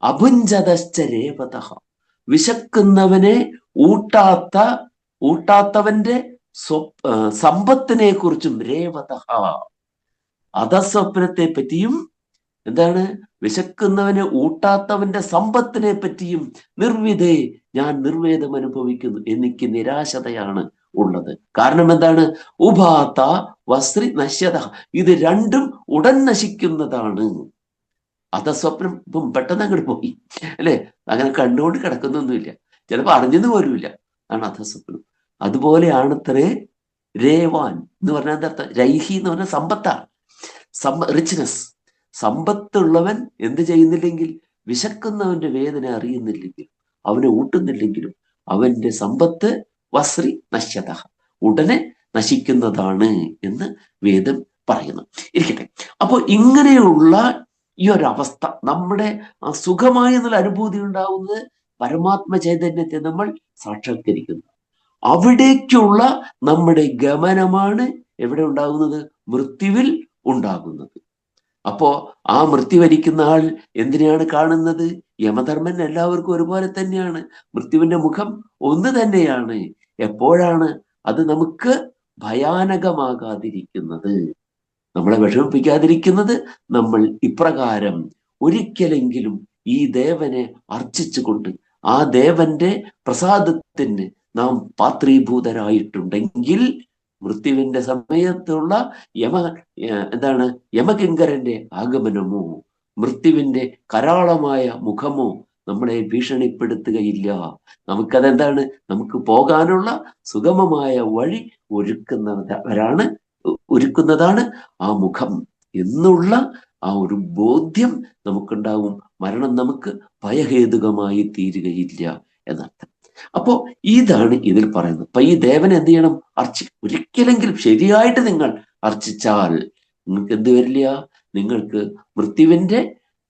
അഭുഞ്ചതശ്ചരേവതഃ, വിശക്കുന്നവനെ ഊട്ടാത്തവന്റെ സമ്പത്തിനെ കുറിച്ചും, രേവതഃ, അധസ്വപ്നത്തെ പറ്റിയും എന്താണ്, വിശക്കുന്നവനെ ഊട്ടാത്തവന്റെ സമ്പത്തിനെ പറ്റിയും നിർവിധേ, ഞാൻ നിർവേദം അനുഭവിക്കുന്നു, എനിക്ക് നിരാശതയാണ് ഉള്ളത്. കാരണം എന്താണ്? ഉപാത വസ്രി നശ്യത, ഇത് രണ്ടും ഉടൻ നശിക്കുന്നതാണ്. അധസ്വപ്നം ഇപ്പം പെട്ടെന്ന് അങ്ങോട്ട് പോയി, അല്ലെ? അങ്ങനെ കണ്ടുകൊണ്ട് കിടക്കുന്നൊന്നുമില്ല, ചിലപ്പോൾ അറിഞ്ഞെന്ന് പോലുമില്ല, ആണ് അധസ്വപ്നം. അതുപോലെയാണത്രേ രേവാൻ എന്ന് പറഞ്ഞാൽ എന്താ അർത്ഥം? രൈഹി എന്ന് പറഞ്ഞാൽ സമ്പത്താണ്, റിച്ച്നെസ്. സമ്പത്തുള്ളവൻ എന്ത് ചെയ്യുന്നില്ലെങ്കിൽ, വിശക്കുന്നവന്റെ വേദന അറിയുന്നില്ലെങ്കിലും, അവനെ ഊട്ടുന്നില്ലെങ്കിലും അവന്റെ സമ്പത്ത് വസ്രി നശ്യത, ഉടനെ നശിക്കുന്നതാണ് എന്ന് വേദം പറയുന്നു. ഇരിക്കട്ടെ. അപ്പോൾ ഇങ്ങനെയുള്ള ഈ ഒരു അവസ്ഥ, നമ്മുടെ സുഖമായ എന്നുള്ള അനുഭൂതി ഉണ്ടാവുന്നത് പരമാത്മ ചൈതന്യത്തെ നമ്മൾ സാക്ഷാത്കരിക്കുന്നു. അവിടേക്കുള്ള നമ്മുടെ ഗമനമാണ് എവിടെ ഉണ്ടാകുന്നത്? മൃത്യുവിൽ ഉണ്ടാകുന്നത്. അപ്പോ ആ മൃത്യു വരിക്കുന്ന ആൾ എന്തിനെയാണ് കാണുന്നത്? യമധർമ്മൻ എല്ലാവർക്കും ഒരുപോലെ തന്നെയാണ്, മൃത്യുവിന്റെ മുഖം ഒന്ന് തന്നെയാണ്. എപ്പോഴാണ് അത് നമുക്ക് ഭയാനകമാകാതിരിക്കുന്നത്, നമ്മളെ വിഷമിപ്പിക്കാതിരിക്കുന്നത്? നമ്മൾ ഇപ്രകാരം ഒരിക്കലെങ്കിലും ഈ ദേവനെ അർച്ചിച്ചുകൊണ്ട് ആ ദേവന്റെ പ്രസാദത്തിന് നാം പാത്രീഭൂതരായിട്ടുണ്ടെങ്കിൽ, മൃത്യുവിന്റെ സമയത്തുള്ള യമകിങ്കരന്റെ ആഗമനമോ മൃത്യുവിന്റെ കരാളമായ മുഖമോ നമ്മളെ ഭീഷണിപ്പെടുത്തുകയില്ല. നമുക്കതെന്താണ്, നമുക്ക് പോകാനുള്ള സുഗമമായ വഴി ഒരുക്കുന്നതാണ് ആ മുഖം എന്നുള്ള ആ ഒരു ബോധ്യം നമുക്കുണ്ടാവും. മരണം നമുക്ക് ഭയഹേതുകമായി തീരുകയില്ല എന്നർത്ഥം. അപ്പോ ഇതാണ് ഇതിൽ പറയുന്നത്. അപ്പൊ ഈ ദേവനെ എന്ത് ചെയ്യണം? ഒരിക്കലെങ്കിലും ശരിയായിട്ട് നിങ്ങൾ അർച്ചിച്ചാൽ നിങ്ങൾക്ക് എന്ത് വരില്ല? നിങ്ങൾക്ക് മൃത്യുവിന്റെ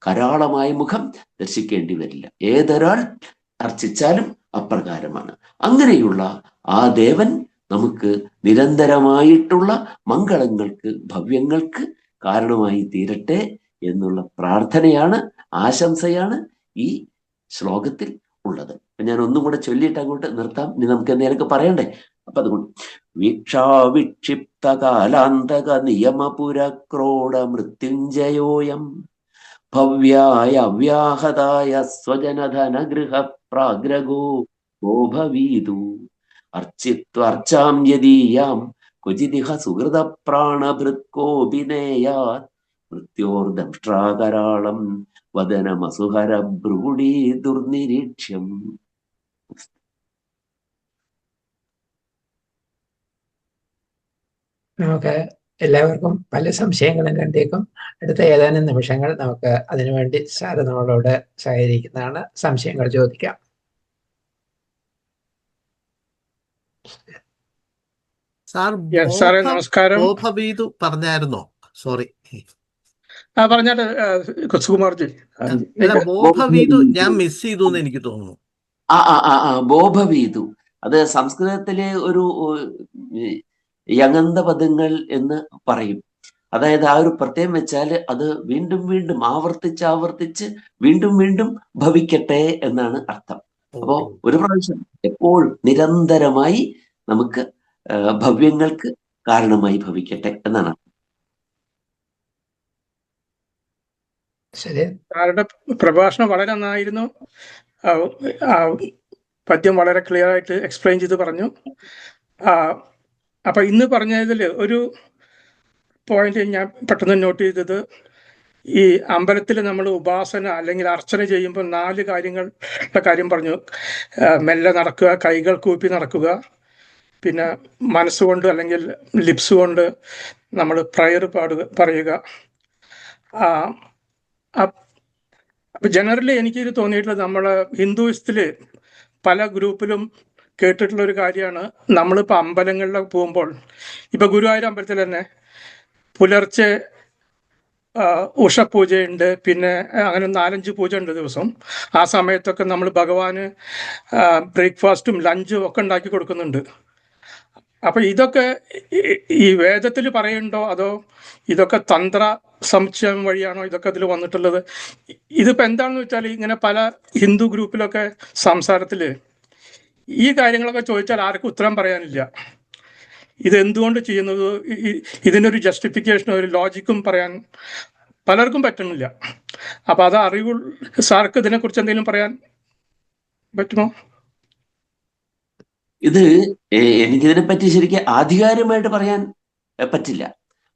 കരാളമായ മുഖം ദർശിക്കേണ്ടി വരില്ല. ഏതൊരാൾ അർച്ചിച്ചാലും അപ്രകാരമാണ്. അങ്ങനെയുള്ള ആ ദേവൻ നമുക്ക് നിരന്തരമായിട്ടുള്ള മംഗളങ്ങൾക്ക്, ഭവ്യങ്ങൾക്ക് കാരണമായി തീരട്ടെ എന്നുള്ള പ്രാർത്ഥനയാണ്, ആശംസയാണ് ഈ ശ്ലോകത്തിൽ ഉള്ളത്. ഞാൻ ഒന്നും കൂടെ ചൊല്ലിയിട്ട് അങ്ങോട്ട് നിർത്താം. ഇനി നമുക്ക് എന്തെങ്കിലുമൊക്കെ പറയണ്ടേ. അപ്പൊ അതുകൊണ്ട് വീക്ഷാവിക്ഷിപ്ത കാലാന്തക നിയമപുരക്രോഡ മൃത്യുഞ്ജയോയം ഭവ്യായ അവ്യാഹതായ സ്വജനധനഗൃഹ പ്രാഗ്രഗോ ഗോഭവീതു അർച്ചിത്വർച്ചാം യദീയാം ക്വചിദിഹ സുഹൃത പ്രാണഭൃത്കോപിനേയാത് മൃത്യോർദംഷ്ട്രാകരാളം വദനമസുഹര ഭ്രൂഡീ ദുർനിരീക്ഷ്യം. നമുക്ക് എല്ലാവർക്കും പല സംശയങ്ങളും കണ്ടേക്കും. അടുത്ത ഏതാനും നിമിഷങ്ങൾ നമുക്ക് അതിനുവേണ്ടി സാറ് നമ്മളോട് സഹകരിക്കുന്നതാണ്. സംശയങ്ങൾ ചോദിക്കാം. സാറേ നമസ്കാരം. ബോഭവീതു പറഞ്ഞായിരുന്നോ? സോറി, പറഞ്ഞാട്ടെ സുകുമാർജി. അല്ല, ബോഭവീതു ഞാൻ മിസ് ചെയ്തു എന്ന് എനിക്ക് തോന്നുന്നു. ബോഭവീതു അത് സംസ്കൃതത്തിലെ ഒരു യഗന്ത പദങ്ങൾ എന്ന് പറയും. അതായത് ആ ഒരു പ്രത്യയം വെച്ചാല് അത് വീണ്ടും വീണ്ടും ആവർത്തിച്ച് വീണ്ടും വീണ്ടും ഭവിക്കട്ടെ എന്നാണ് അർത്ഥം. അപ്പോ ഒരു പ്രാവശ്യം എപ്പോഴും നിരന്തരമായി നമുക്ക് ഭവ്യങ്ങൾക്ക് കാരണമായി ഭവിക്കട്ടെ എന്നാണ്. സാറുടെ പ്രഭാഷണം വളരെ നന്നായിരുന്നു. പദ്യം വളരെ ക്ലിയർ ആയിട്ട് എക്സ്പ്ലെയിൻ ചെയ്ത് പറഞ്ഞു. അപ്പൊ ഇന്ന് പറഞ്ഞതിൽ ഒരു പോയിന്റ് ഞാൻ പെട്ടെന്ന് നോട്ട് ചെയ്തത്, ഈ അമ്പലത്തിൽ നമ്മൾ ഉപാസന അല്ലെങ്കിൽ അർച്ചന ചെയ്യുമ്പോൾ 4 കാര്യങ്ങളുടെ കാര്യം പറഞ്ഞു. മെല്ലെ നടക്കുക, കൈകൾ കൂപ്പി നടക്കുക, പിന്നെ മനസ്സുകൊണ്ട് അല്ലെങ്കിൽ ലിപ്സ് കൊണ്ട് നമ്മൾ പ്രയർ പറയുക. അപ്പൊ ജനറലി എനിക്കിത് തോന്നിയിട്ടുള്ളത്, നമ്മള് ഹിന്ദുയിസത്തിൽ പല ഗ്രൂപ്പിലും കേട്ടിട്ടുള്ള ഒരു കാര്യമാണ്, നമ്മളിപ്പോൾ അമ്പലങ്ങളിലൊക്കെ പോകുമ്പോൾ, ഇപ്പൊ ഗുരുവായൂർ അമ്പലത്തിൽ തന്നെ പുലർച്ചെ ഉഷപൂജയുണ്ട്, പിന്നെ അങ്ങനെ 4-5 പൂജ ഉണ്ട് ദിവസം. ആ സമയത്തൊക്കെ നമ്മൾ ഭഗവാന് ബ്രേക്ക്ഫാസ്റ്റും ലഞ്ചും ഒക്കെ ഉണ്ടാക്കി കൊടുക്കുന്നുണ്ട്. അപ്പൊ ഇതൊക്കെ ഈ വേദത്തിൽ പറയുന്നുണ്ടോ, അതോ ഇതൊക്കെ തന്ത്ര സമുച്ചയം വഴിയാണോ ഇതൊക്കെ അതിൽ വന്നിട്ടുള്ളത്? ഇതിപ്പോ എന്താണെന്ന് വെച്ചാൽ, ഇങ്ങനെ പല ഹിന്ദു ഗ്രൂപ്പിലൊക്കെ സംസാരത്തില് ഈ കാര്യങ്ങളൊക്കെ ചോദിച്ചാൽ ആർക്കും ഉത്തരം പറയാനില്ല. ഇത് എന്തുകൊണ്ട് ചെയ്യുന്നത്, ഇതിനൊരു ജസ്റ്റിഫിക്കേഷനോ ഒരു ലോജിക്കും പറയാൻ പലർക്കും പറ്റുന്നില്ല. അപ്പൊ അത് സാർക്ക് ഇതിനെക്കുറിച്ച് എന്തെങ്കിലും പറയാൻ പറ്റുമോ? ഇത് എനിക്കിതിനെ പറ്റി ശരിക്കും ആധികാരികമായിട്ട് പറയാൻ പറ്റില്ല.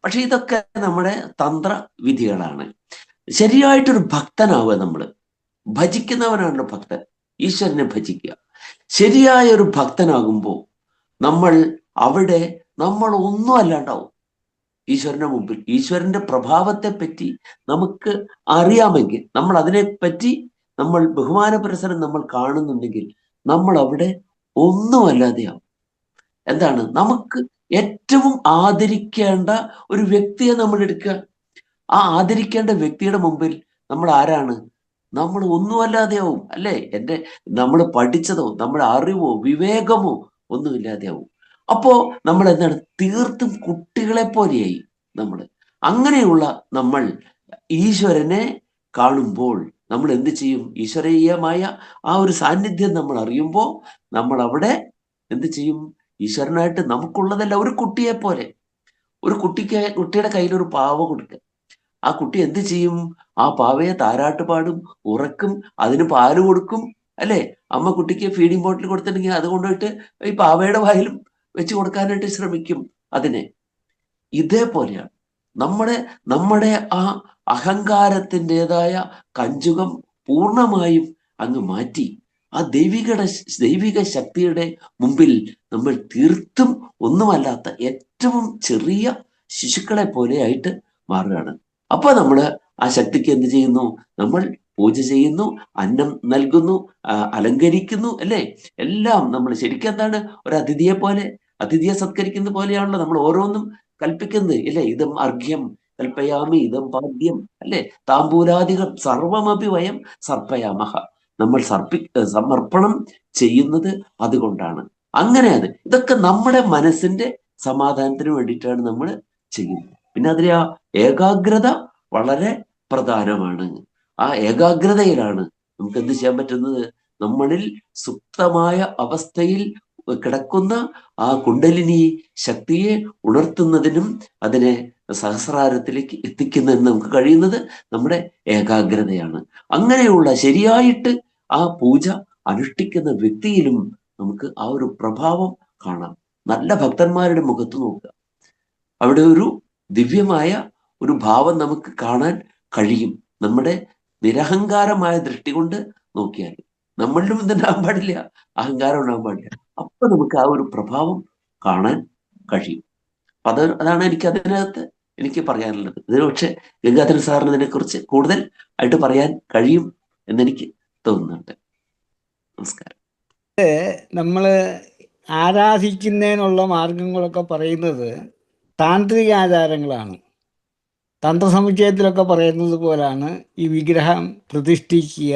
പക്ഷെ ഇതൊക്കെ നമ്മുടെ തന്ത്ര വിധികളാണ്. ശരിയായിട്ടൊരു ഭക്തനാവുക, നമ്മൾ ഭജിക്കുന്നവനാണ് ഭക്തൻ, ഈശ്വരനെ ഭജിക്കുക. ശരിയായ ഒരു ഭക്തനാകുമ്പോൾ അവിടെ നമ്മൾ ഒന്നും അല്ലാണ്ടാവും ഈശ്വരന്റെ മുമ്പിൽ. ഈശ്വരന്റെ പ്രഭാവത്തെ പറ്റി നമുക്ക് അറിയാമെങ്കിൽ, നമ്മൾ അതിനെപ്പറ്റി നമ്മൾ ബഹുമാനപുരസരം നമ്മൾ കാണുന്നുണ്ടെങ്കിൽ, നമ്മൾ അവിടെ ഒന്നുമല്ലാതെയാവും. എന്താണ്, നമുക്ക് ഏറ്റവും ആദരിക്കേണ്ട ഒരു വ്യക്തിയെ നമ്മൾ എടുക്കുക. ആ ആദരിക്കേണ്ട വ്യക്തിയുടെ മുമ്പിൽ നമ്മൾ ആരാണ്? നമ്മൾ ഒന്നുമല്ലാതെയാവും, അല്ലേ? നമ്മൾ പഠിച്ചതോ നമ്മുടെ അറിവോ വിവേകമോ ഒന്നുമില്ലാതെയാവും. അപ്പോ നമ്മൾ എന്താണ്, തീർത്തും കുട്ടികളെ പോലെയായി നമ്മൾ. അങ്ങനെയുള്ള നമ്മൾ ഈശ്വരനെ കാണുമ്പോൾ നമ്മൾ എന്ത് ചെയ്യും? ഈശ്വരീയമായ ആ ഒരു സാന്നിധ്യം നമ്മൾ അറിയുമ്പോൾ നമ്മൾ അവിടെ എന്ത് ചെയ്യും? ഈശ്വരനായിട്ട് നമുക്കുള്ളതല്ല, ഒരു കുട്ടിയെ പോലെ. ഒരു കുട്ടിയുടെ കയ്യിൽ ഒരു പാവ കൊടുക്കുക. ആ കുട്ടി എന്ത് ചെയ്യും? ആ പാവയെ താരാട്ട് പാടും, ഉറക്കും, അതിന് പാല് കൊടുക്കും, അല്ലേ? അമ്മ കുട്ടിക്ക് ഫീഡിങ് ബോട്ടിൽ കൊടുത്തിട്ടുണ്ടെങ്കിൽ അത് കൊണ്ടുപോയിട്ട് ഈ പാവയുടെ വായിലും വെച്ച് കൊടുക്കാനായിട്ട് ശ്രമിക്കും അതിനെ. ഇതേപോലെയാണ് നമ്മുടെ ആ അഹങ്കാരത്തിൻ്റെതായ കഞ്ചുകം പൂർണ്ണമായും അങ്ങ് മാറ്റി ആ ദൈവിക ശക്തിയുടെ മുമ്പിൽ നമ്മൾ തീർത്തും ഒന്നുമല്ലാത്ത ഏറ്റവും ചെറിയ ശിശുക്കളെ പോലെയായിട്ട് മാറുകയാണ്. അപ്പൊ നമ്മൾ ആ ശക്തിക്ക് എന്ത് ചെയ്യുന്നു? നമ്മൾ പൂജ ചെയ്യുന്നു, അന്നം നൽകുന്നു, അലങ്കരിക്കുന്നു, അല്ലേ? എല്ലാം നമ്മൾ ശരിക്കും എന്താണ്, ഒരു അതിഥിയെ സത്കരിക്കുന്ന പോലെയാണല്ലോ നമ്മൾ ഓരോന്നും കൽപ്പിക്കുന്നത്, ഇല്ലേ? ഇതം അർഘ്യം കൽപ്പയാമി, ഇതം പാദ്യം, അല്ലേ? താമ്പൂലാദികം സർവമപി വയം സർപ്പയാമഹ. നമ്മൾ സമർപ്പണം ചെയ്യുന്നത് അതുകൊണ്ടാണ്. അങ്ങനെ ഇതൊക്കെ നമ്മുടെ മനസ്സിന്റെ സമാധാനത്തിന് വേണ്ടിയിട്ടാണ് നമ്മൾ ചെയ്യുന്നത്. പിന്നെ അതിലെ ആ ഏകാഗ്രത വളരെ പ്രധാനമാണ്. ആ ഏകാഗ്രതയിലാണ് നമുക്ക് എന്ത് ചെയ്യാൻ പറ്റുന്നത്? നമ്മളിൽ സുപ്തമായ അവസ്ഥയിൽ കിടക്കുന്ന ആ കുണ്ടലിനി ശക്തിയെ ഉണർത്തുന്നതിനും അതിനെ സഹസ്രാരത്തിലേക്ക് എത്തിക്കുന്നതിന് നമുക്ക് കഴിയുന്നത് നമ്മുടെ ഏകാഗ്രതയാണ്. അങ്ങനെയുള്ള ശരിയായിട്ട് ആ പൂജ അനുഷ്ഠിക്കുന്ന വ്യക്തിയിലും നമുക്ക് ആ ഒരു പ്രഭാവം കാണാം. നല്ല ഭക്തന്മാരുടെ മുഖത്ത് നോക്കുക, അവിടെ ഒരു ദിവ്യമായ ഒരു ഭാവം നമുക്ക് കാണാൻ കഴിയും. നമ്മുടെ നിരഹങ്കാരമായ ദൃഷ്ടി കൊണ്ട് നോക്കിയാൽ നമ്മളിലും ഇതുണ്ടാകാൻ പാടില്ല, അഹങ്കാരം ഉണ്ടാകാൻ പാടില്ല. അപ്പൊ നമുക്ക് ആ ഒരു പ്രഭാവം കാണാൻ കഴിയും. അതാണ് എനിക്ക് പറയാനുള്ളത്. ഇതിന് പക്ഷെ ഗംഗാധരൻ സാറിന് ഇതിനെക്കുറിച്ച് കൂടുതൽ ആയിട്ട് പറയാൻ കഴിയും എന്നെനിക്ക് തോന്നുന്നുണ്ട്. നമസ്കാരം. നമ്മൾ ആരാധിക്കുന്നതിനുള്ള മാർഗങ്ങളൊക്കെ പറയുന്നത് താന്ത്രിക ആചാരങ്ങളാണ്. തന്ത്രസമുച്ചയത്തിലൊക്കെ പറയുന്നത് പോലാണ് ഈ വിഗ്രഹം പ്രതിഷ്ഠിക്കുക,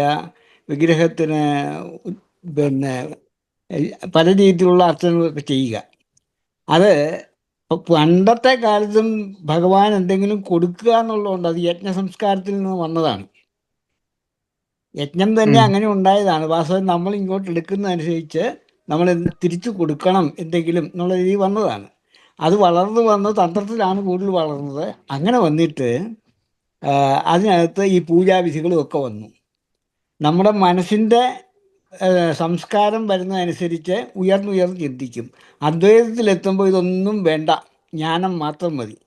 വിഗ്രഹത്തിന് പിന്നെ പല രീതിയിലുള്ള അർച്ചനകളൊക്കെ ചെയ്യുക. അത് പണ്ടത്തെ കാലത്തും ഭഗവാൻ എന്തെങ്കിലും കൊടുക്കുക എന്നുള്ളതുകൊണ്ട് അത് യജ്ഞ സംസ്കാരത്തിൽ നിന്ന് വന്നതാണ്. യജ്ഞം തന്നെ അങ്ങനെ ഉണ്ടായതാണ്. വാസ്തവം നമ്മൾ ഇങ്ങോട്ട് എടുക്കുന്നതനുസരിച്ച് നമ്മൾ തിരിച്ചു കൊടുക്കണം എന്തെങ്കിലും എന്നുള്ള രീതി വന്നതാണ്. അത് വളർന്നു വന്ന് തന്ത്രത്തിലാണ് കൂടുതൽ വളർന്നത്. അങ്ങനെ വന്നിട്ട് അതിനകത്ത് ഈ പൂജാവിധികളും ഒക്കെ വന്നു. നമ്മുടെ മനസ്സിൻ്റെ സംസ്കാരം വരുന്നതനുസരിച്ച് ഉയർന്നുയർന്ന് ചിന്തിക്കും. അദ്വൈതത്തിലെത്തുമ്പോൾ ഇതൊന്നും വേണ്ട, ജ്ഞാനം മാത്രം മതി,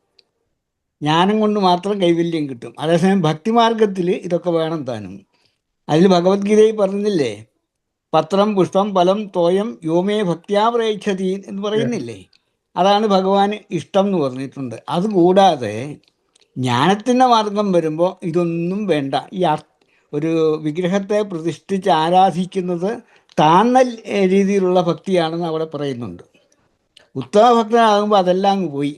ജ്ഞാനം കൊണ്ട് മാത്രം കൈവല്യം കിട്ടും. അതേസമയം ഭക്തിമാർഗത്തിൽ ഇതൊക്കെ വേണം താനും. അതിൽ ഭഗവത്ഗീതയിൽ പറഞ്ഞില്ലേ, പത്രം പുഷ്പം ഫലം തോയം യോമേ ഭക്ത്യാ പ്രേക്ഷതി എന്ന് പറയുന്നില്ലേ? അതാണ് ഭഗവാന് ഇഷ്ടം എന്ന് പറഞ്ഞിട്ടുണ്ട്. അതുകൂടാതെ ജ്ഞാനത്തിൻ്റെ മാർഗം വരുമ്പോൾ ഇതൊന്നും വേണ്ട. ഒരു വിഗ്രഹത്തെ പ്രതിഷ്ഠിച്ച് ആരാധിക്കുന്നത് താന്ന രീതിയിലുള്ള ഭക്തിയാണെന്ന് അവിടെ പറയുന്നുണ്ട്. ഉത്തമ ഭക്തനാകുമ്പോൾ അതെല്ലാം അങ്ങ് പോയി.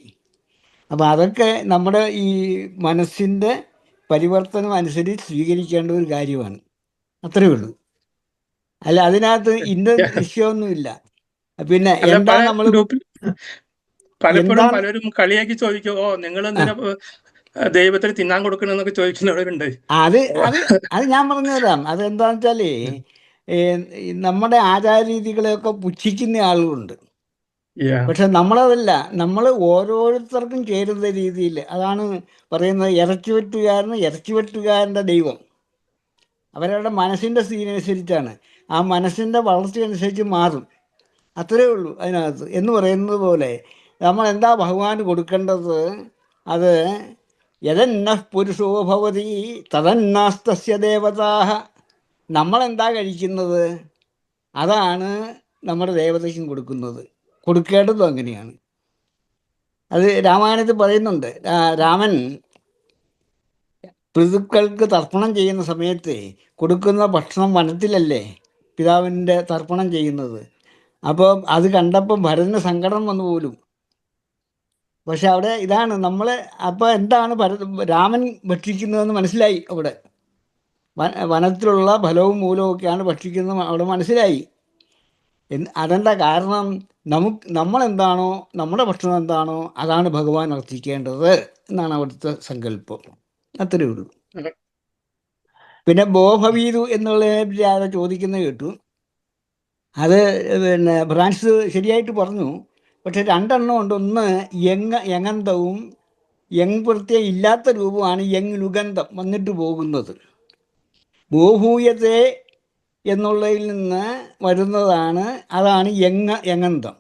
അപ്പം അതൊക്കെ നമ്മുടെ ഈ മനസ്സിൻ്റെ പരിവർത്തനം അനുസരിച്ച് സ്വീകരിക്കേണ്ട ഒരു കാര്യമാണ്. അത്രയേ ഉള്ളൂ. അല്ല, അതിനകത്ത് ഇന്ന നിശ്ചയമൊന്നുമില്ല. പിന്നെ എന്താ നമ്മൾ പലപ്പോഴും പലരും കളിയാക്കി ചോദിക്കും, നിങ്ങൾ എന്തിനാ ദൈവത്തിന് തിന്നാൻ കൊടുക്കണമെന്നൊക്കെ ചോദിക്കുന്നവരുണ്ട്. അത് ഞാൻ പറഞ്ഞു തരാം. അതെന്താന്ന് വെച്ചാല് നമ്മുടെ ആചാരരീതികളെയൊക്കെ പുച്ഛിക്കുന്ന ആളുകളുണ്ട്. പക്ഷെ നമ്മളതല്ല, നമ്മൾ ഓരോരുത്തർക്കും ചേരുന്ന രീതിയിൽ. അതാണ് പറയുന്നത്, ഇറച്ചിവെട്ടുകാരൻ്റെ ദൈവം അവരവരുടെ മനസ്സിൻ്റെ സ്ഥിതിയനുസരിച്ചാണ്. ആ മനസ്സിൻ്റെ വളർച്ചയനുസരിച്ച് മാറും. അത്രയേ ഉള്ളൂ അതിനകത്ത്. എന്ന് പറയുന്നത് പോലെ നമ്മൾ എന്താ ഭഗവാന് കൊടുക്കേണ്ടത്? അത് യതന്ന പുരുഷോ ഭവതി തദന്നാസ്തസ്യ ദേവതാഹ. നമ്മളെന്താ കഴിക്കുന്നത് അതാണ് നമ്മുടെ ദേവതയ്ക്കും കൊടുക്കുന്നത്. കൊടുക്കേണ്ടതും അങ്ങനെയാണ്. അത് രാമായണത്തിൽ പറയുന്നുണ്ട്. രാമൻ പിതൃക്കൾക്ക് തർപ്പണം ചെയ്യുന്ന സമയത്ത് കൊടുക്കുന്ന ഭക്ഷണം വനത്തിലല്ലേ പിതാവിൻ്റെ തർപ്പണം ചെയ്യുന്നത്. അപ്പോൾ അത് കണ്ടപ്പോൾ ഭരതന് സങ്കടം വന്നു പോലും. പക്ഷെ അവിടെ ഇതാണ് നമ്മൾ അപ്പോൾ എന്താണ് രാമൻ ഭക്ഷിക്കുന്നതെന്ന് മനസ്സിലായി. അവിടെ വനത്തിലുള്ള ഫലവും മൂലവും ഒക്കെയാണ് ഭക്ഷിക്കുന്നത് അവിടെ മനസ്സിലായി. അതെന്താ കാരണം? നമ്മളെന്താണോ, നമ്മുടെ ഭക്ഷണം എന്താണോ അതാണ് ഭഗവാൻ അർപ്പിക്കേണ്ടത് എന്നാണ് അവിടുത്തെ സങ്കല്പം. അത്രയേ ഉള്ളൂ. പിന്നെ ബോഭവീതു എന്നുള്ളതിനെ ആരോ ചോദിക്കുന്നത് കേട്ടു. അത് പിന്നെ ഫ്രാൻസ് ശരിയായിട്ട് പറഞ്ഞു. പക്ഷെ രണ്ടെണ്ണം ഉണ്ട്. ഒന്ന് യങ്ങന്തവും പ്രത്യയം ഇല്ലാത്ത രൂപമാണ് ലുഗന്ധം വന്നിട്ട് പോകുന്നത്. ബോഹൂയത്തെ എന്നുള്ളതിൽ നിന്ന് വരുന്നതാണ്, അതാണ് യങ്ങന്തം.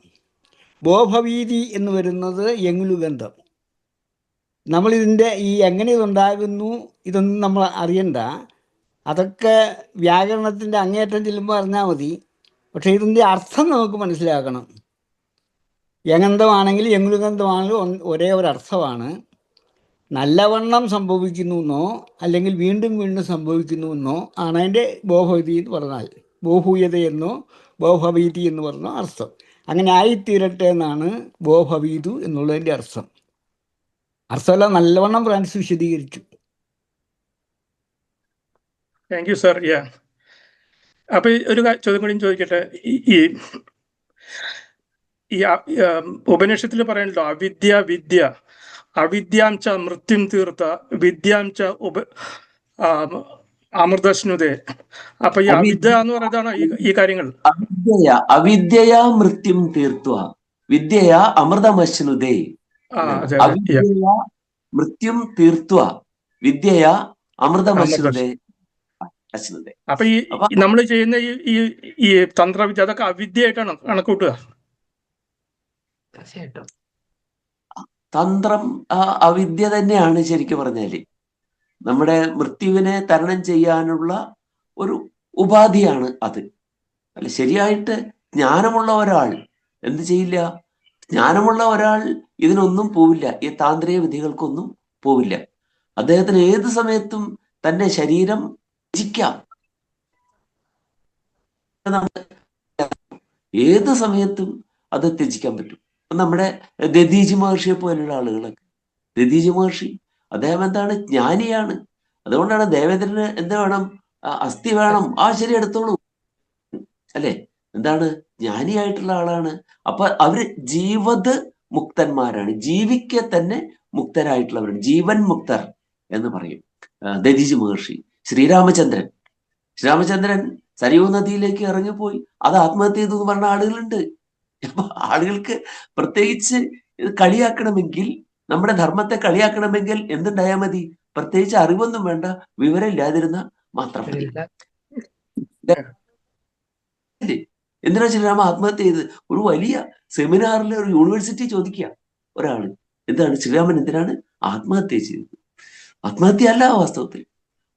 ബോഭവീതി എന്ന് വരുന്നത് ലുഗന്ധം. നമ്മളിതിൻ്റെ എങ്ങനെ ഇതുണ്ടാകുന്നു ഇതൊന്നും നമ്മൾ അറിയണ്ട. അതൊക്കെ വ്യാകരണത്തിൻ്റെ അങ്ങേയറ്റം ചെല്ലുമ്പോൾ അറിഞ്ഞാൽ മതി. പക്ഷേ ഇതിൻ്റെ അർത്ഥം നമുക്ക് മനസ്സിലാക്കണം. യങ്ങന്തമാണെങ്കിൽ യങ്ങുലുഗന്ധമാണെങ്കിലും ഒരേ ഒരർത്ഥമാണ്. നല്ലവണ്ണം സംഭവിക്കുന്നു എന്നോ അല്ലെങ്കിൽ വീണ്ടും വീണ്ടും സംഭവിക്കുന്നു എന്നോ ആണ് അതിൻ്റെ ബോഭവീതി എന്ന് പറഞ്ഞാൽ. ബോഹൂയതയെന്നോ ബോഭവീതി എന്ന് പറഞ്ഞോ അർത്ഥം. അങ്ങനെ ആയിത്തീരട്ടെ എന്നാണ് ബോഭവീതു എന്നുള്ളതിൻ്റെ അർത്ഥം. അർത്ഥമെല്ലാം നല്ലവണ്ണം ഫ്രാൻസ് വിശദീകരിച്ചു. Thank you sir. അപ്പൊ ഒരു ചോദ്യം കൂടി ചോദിക്കട്ടെ. ഈ ഈ ഉപനിഷത്തിൽ പറയണല്ലോ അവിദ്യ വിദ്യ, അവിദ്യാം ച മൃത്യും തീർത്ത വിദ്യാം ച അമൃതശ്നുതേ. അപ്പൊ ഈ അവിദ്യ എന്ന് പറയുന്നതാണ് ഈ കാര്യങ്ങൾ. അവിദ്യയാ മൃത്യും തീർത്തുക വിദ്യയാ അമൃതമശ്നുതേ. അവിദ്യയാ മൃത്യും തീർത്തുക വിദ്യയാ അമൃതമശ്നുതേ. അപ്പൊ ഈ നമ്മൾ ചെയ്യുന്ന ഈ തന്ത്രവിദ്യ അതൊക്കെ അവിദ്യയായിട്ടാണ് കണക്കൂട്ടുക. തന്ത്രം അവിദ്യ തന്നെയാണ് ശരിക്കും പറഞ്ഞാല്. നമ്മുടെ മൃത്യുവിനെ തരണം ചെയ്യാനുള്ള ഒരു ഉപാധിയാണ് അത്. അല്ല, ശരിയായിട്ട് ജ്ഞാനമുള്ള ഒരാൾ എന്ത് ചെയ്യില്ല? ജ്ഞാനമുള്ള ഒരാൾ ഇതിനൊന്നും പോവില്ല, ഈ താന്ത്രിക വിധികൾക്കൊന്നും പോവില്ല. അദ്ദേഹത്തിന് ഏത് സമയത്തും തന്റെ ശരീരം ത്യജിക്കാം. ഏത് സമയത്തും അത് ത്യജിക്കാൻ പറ്റും. നമ്മുടെ ദധീചി മഹർഷിയെ പോലുള്ള ആളുകളൊക്കെ, ദധീചി മഹർഷി അദ്ദേഹം എന്താണ്? ജ്ഞാനിയാണ്. അതുകൊണ്ടാണ് ദേവേന്ദ്രന് എന്ത് വേണം? അസ്ഥി വേണം. ശരി, എടുത്തോളൂ, അല്ലെ? എന്താണ്? ജ്ഞാനിയായിട്ടുള്ള ആളാണ്. അപ്പൊ അവര് ജീവത് മുക്തന്മാരാണ്, ജീവിക്കെ തന്നെ മുക്തരായിട്ടുള്ളവരാണ്, ജീവൻ മുക്തർ എന്ന് പറയും ദധീചി മഹർഷി. ശ്രീരാമചന്ദ്രൻ സരയൂ നദിയിലേക്ക് ഇറങ്ങിപ്പോയി, അത് ആത്മഹത്യ ചെയ്തു എന്ന് പറഞ്ഞ ആളുകളുണ്ട്. അപ്പൊ ആളുകൾക്ക് പ്രത്യേകിച്ച് കളിയാക്കണമെങ്കിൽ, നമ്മുടെ ധർമ്മത്തെ കളിയാക്കണമെങ്കിൽ എന്തുണ്ടായാൽ മതി? പ്രത്യേകിച്ച് അറിവൊന്നും വേണ്ട, വിവരം ഇല്ലാതിരുന്ന മാത്രം മതി. എന്തിനാ ശ്രീരാമ ആത്മഹത്യ ചെയ്തത്? ഒരു വലിയ സെമിനാറിലെ ഒരു യൂണിവേഴ്സിറ്റി ചോദിക്കുക ഒരാള്, എന്താണ് ശ്രീരാമൻ എന്തിനാണ് ആത്മഹത്യ ചെയ്തത്? ആത്മഹത്യ അല്ല വാസ്തവത്തിൽ,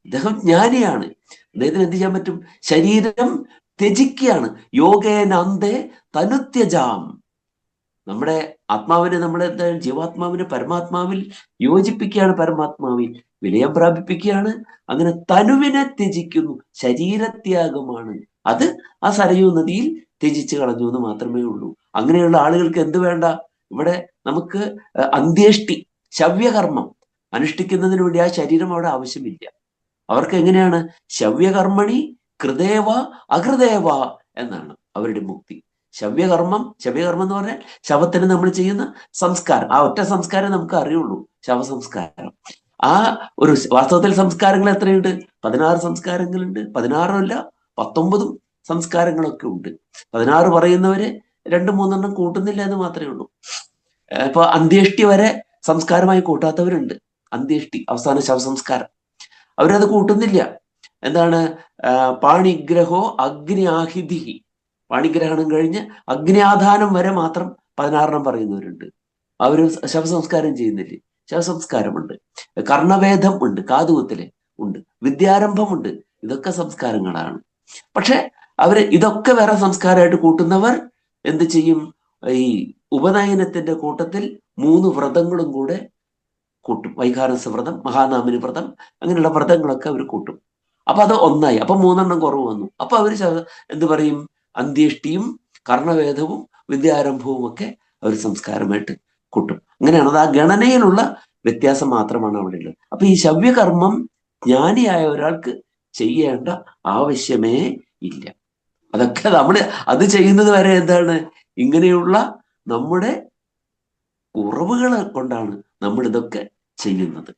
അദ്ദേഹം ജ്ഞാനിയാണ്. അദ്ദേഹത്തിന് എന്ത് ചെയ്യാൻ പറ്റും? ശരീരം ത്യജിക്കുകയാണ്. യോഗേനന്തേ തനുത്യജാം. നമ്മുടെ ആത്മാവിനെ, നമ്മുടെ എന്താ ജീവാത്മാവിനെ പരമാത്മാവിൽ യോജിപ്പിക്കുകയാണ്, പരമാത്മാവിൽ വിലയം പ്രാപിപ്പിക്കുകയാണ്. അങ്ങനെ തനുവിനെ ത്യജിക്കുന്നു, ശരീരത്യാഗമാണ്. അത് ആ സരയൂ നദിയിൽ ത്യജിച്ച് കളഞ്ഞു എന്ന് മാത്രമേ ഉള്ളൂ. അങ്ങനെയുള്ള ആളുകൾക്ക് എന്ത് വേണ്ട? ഇവിടെ നമുക്ക് അന്ത്യേഷ്ടി, ശവ്യകർമ്മം അനുഷ്ഠിക്കുന്നതിന് വേണ്ടി ആ ശരീരം അവിടെ ആവശ്യമില്ല. അവർക്ക് എങ്ങനെയാണ്? ശവ്യകർമ്മണി കൃതേവ അകൃതേവ എന്നാണ് അവരുടെ മുക്തി. ശവ്യകർമ്മം എന്ന് പറഞ്ഞാൽ ശവത്തിന് നമ്മൾ ചെയ്യുന്ന സംസ്കാരം. ആ ഒറ്റ സംസ്കാരം നമുക്ക് അറിയുള്ളൂ, ശവസംസ്കാരം. ആ ഒരു വാസ്തവത്തിൽ സംസ്കാരങ്ങൾ എത്രയുണ്ട്? 16 സംസ്കാരങ്ങളുണ്ട്. 16 19 സംസ്കാരങ്ങളൊക്കെ ഉണ്ട്. 16 പറയുന്നവര് 2-3 കൂട്ടുന്നില്ല എന്ന് മാത്രമേ ഉള്ളൂ. ഇപ്പൊ അന്ത്യേഷ്ടി വരെ സംസ്കാരമായി കൂട്ടാത്തവരുണ്ട്. അന്ത്യേഷ്ടി, അവസാന ശവസംസ്കാരം, അവരത് കൂട്ടുന്നില്ല. എന്താണ്? പാണിഗ്രഹോ അഗ്നിയാഹിതി, പാണിഗ്രഹണം കഴിഞ്ഞ് അഗ്നിയാധാനം വരെ മാത്രം 16 പറയുന്നവരുണ്ട്. അവര് ശവസംസ്കാരം ചെയ്യുന്നില്ലേ? ശവസംസ്കാരമുണ്ട്. കർണവേദം ഉണ്ട്, കാതുകുത്തല് ഉണ്ട്, വിദ്യാരംഭമുണ്ട്. ഇതൊക്കെ സംസ്കാരങ്ങളാണ്. പക്ഷെ അവര് ഇതൊക്കെ വേറെ സംസ്കാരമായിട്ട് കൂട്ടുന്നവർ എന്ത് ചെയ്യും? ഈ ഉപനയനത്തിന്റെ കൂട്ടത്തിൽ 3 വ്രതങ്ങളും കൂടെ കൂട്ടും. വൈഖാനസ വ്രതം, മഹാനാമിനി വ്രതം, അങ്ങനെയുള്ള വ്രതങ്ങളൊക്കെ അവർ കൂട്ടും. അപ്പൊ അത് ഒന്നായി. അപ്പൊ 3 കുറവ് വന്നു. അപ്പൊ അവര് എന്ത് പറയും? അന്ത്യേഷ്ടിയും കർണവേദവും വിദ്യാരംഭവും ഒക്കെ അവർ സംസ്കാരമായിട്ട് കൂട്ടും. അങ്ങനെയാണ്. അത് ആ ഗണനയിലുള്ള വ്യത്യാസം മാത്രമാണ് അവിടെ ഉള്ളത്. അപ്പൊ ഈ ശവ്യകർമ്മം ജ്ഞാനിയായ ഒരാൾക്ക് ചെയ്യേണ്ട ആവശ്യമേ ഇല്ല. അതൊക്കെ അത് ചെയ്യുന്നത് വരെ എന്താണ്? ഇങ്ങനെയുള്ള നമ്മുടെ കുറവുകൾ കൊണ്ടാണ് നമ്മൾ ഇതൊക്കെ ചെയ്യുന്നത്.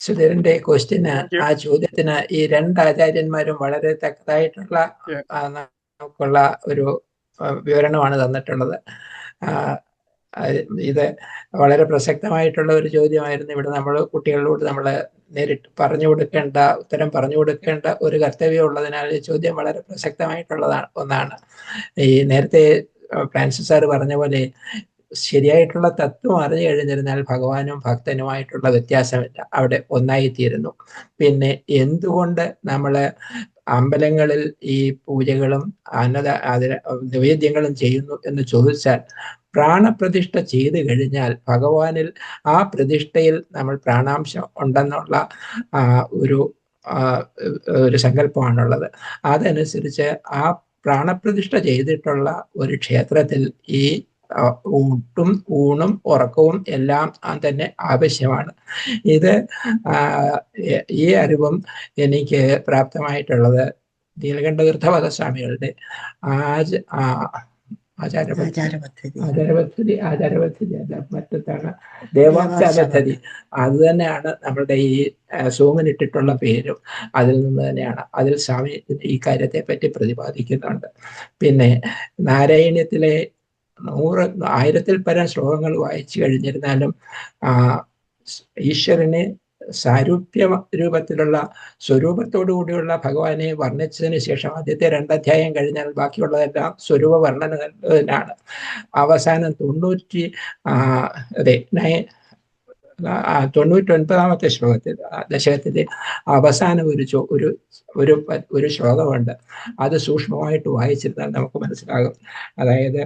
സുധീരന്റെ ക്വസ്റ്റ്യന്, ആ ചോദ്യത്തിന് ഈ 2 ആചാര്യന്മാരും വളരെ തക്കതായിട്ടുള്ള നമുക്കുള്ള ഒരു വിവരണമാണ് തന്നിട്ടുള്ളത്. ഇത് വളരെ പ്രസക്തമായിട്ടുള്ള ഒരു ചോദ്യമായിരുന്നു. ഇവിടെ നമ്മൾ കുട്ടികളോട് നമ്മൾ നേരിട്ട് ഉത്തരം പറഞ്ഞു കൊടുക്കേണ്ട ഒരു കർത്തവ്യം ഉള്ളതിനാൽ ഈ ചോദ്യം വളരെ പ്രസക്തമായിട്ടുള്ളതാണ് ഒന്നാണ്. ഈ നേരത്തെ ഫ്രാൻസിസ് സാർ പറഞ്ഞ പോലെ ശരിയായിട്ടുള്ള തത്വം അറിഞ്ഞു കഴിഞ്ഞിരുന്നാൽ ഭഗവാനും ഭക്തനുമായിട്ടുള്ള വ്യത്യാസമില്ല, അവിടെ ഒന്നായിത്തീരുന്നു. പിന്നെ എന്തുകൊണ്ട് നമ്മൾ അമ്പലങ്ങളിൽ ഈ പൂജകളും നിവേദ്യങ്ങളും ചെയ്യുന്നു എന്ന് ചോദിച്ചാൽ, പ്രാണപ്രതിഷ്ഠ ചെയ്തു കഴിഞ്ഞാൽ ഭഗവാനിൽ ആ പ്രതിഷ്ഠയിൽ നമ്മൾ പ്രാണാംശം ഉണ്ടെന്നുള്ള ഒരു സങ്കല്പമാണുള്ളത്. അതനുസരിച്ച് ആ പ്രാണപ്രതിഷ്ഠ ചെയ്തിട്ടുള്ള ഒരു ക്ഷേത്രത്തിൽ ഈ ഊണും ഉറക്കവും എല്ലാം തന്നെ ആവശ്യമാണ്. ഇത് ഈ അറിവും എനിക്ക് പ്രാപ്തമായിട്ടുള്ളത് നീലകണ്ഠതീർത്ഥ സ്വാമികളുടെ ആചാരപദ്ധതി അല്ല മറ്റത്താണ് ദേവാംശ പദ്ധതി. അത് തന്നെയാണ് നമ്മളുടെ ഈ സൂമിനിട്ടിട്ടുള്ള പേരും അതിൽ നിന്ന് തന്നെയാണ്. അതിൽ സ്വാമി ഈ കാര്യത്തെ പറ്റി പ്രതിപാദിക്കുന്നുണ്ട്. പിന്നെ നാരായണീയത്തിലെ 1000-ൽ പരം ശ്ലോകങ്ങൾ വായിച്ചു കഴിഞ്ഞിരുന്നാലും ഈശ്വരനെ സാരൂപ്യ രൂപത്തിലുള്ള സ്വരൂപത്തോടു കൂടിയുള്ള ഭഗവാനെ വർണ്ണിച്ചതിന് ശേഷം ആദ്യത്തെ 2 അധ്യായം കഴിഞ്ഞാൽ ബാക്കിയുള്ളതെല്ലാം സ്വരൂപ വർണ്ണനയാണ്. അവസാനം 99ാമത്തെ ശ്ലോകത്തിൽ ദശകത്തിലെ അവസാനം ഒരു ശ്ലോകമുണ്ട്. അത് സൂക്ഷ്മമായിട്ട് വായിച്ചിരുന്നാൽ നമുക്ക് മനസ്സിലാകും. അതായത്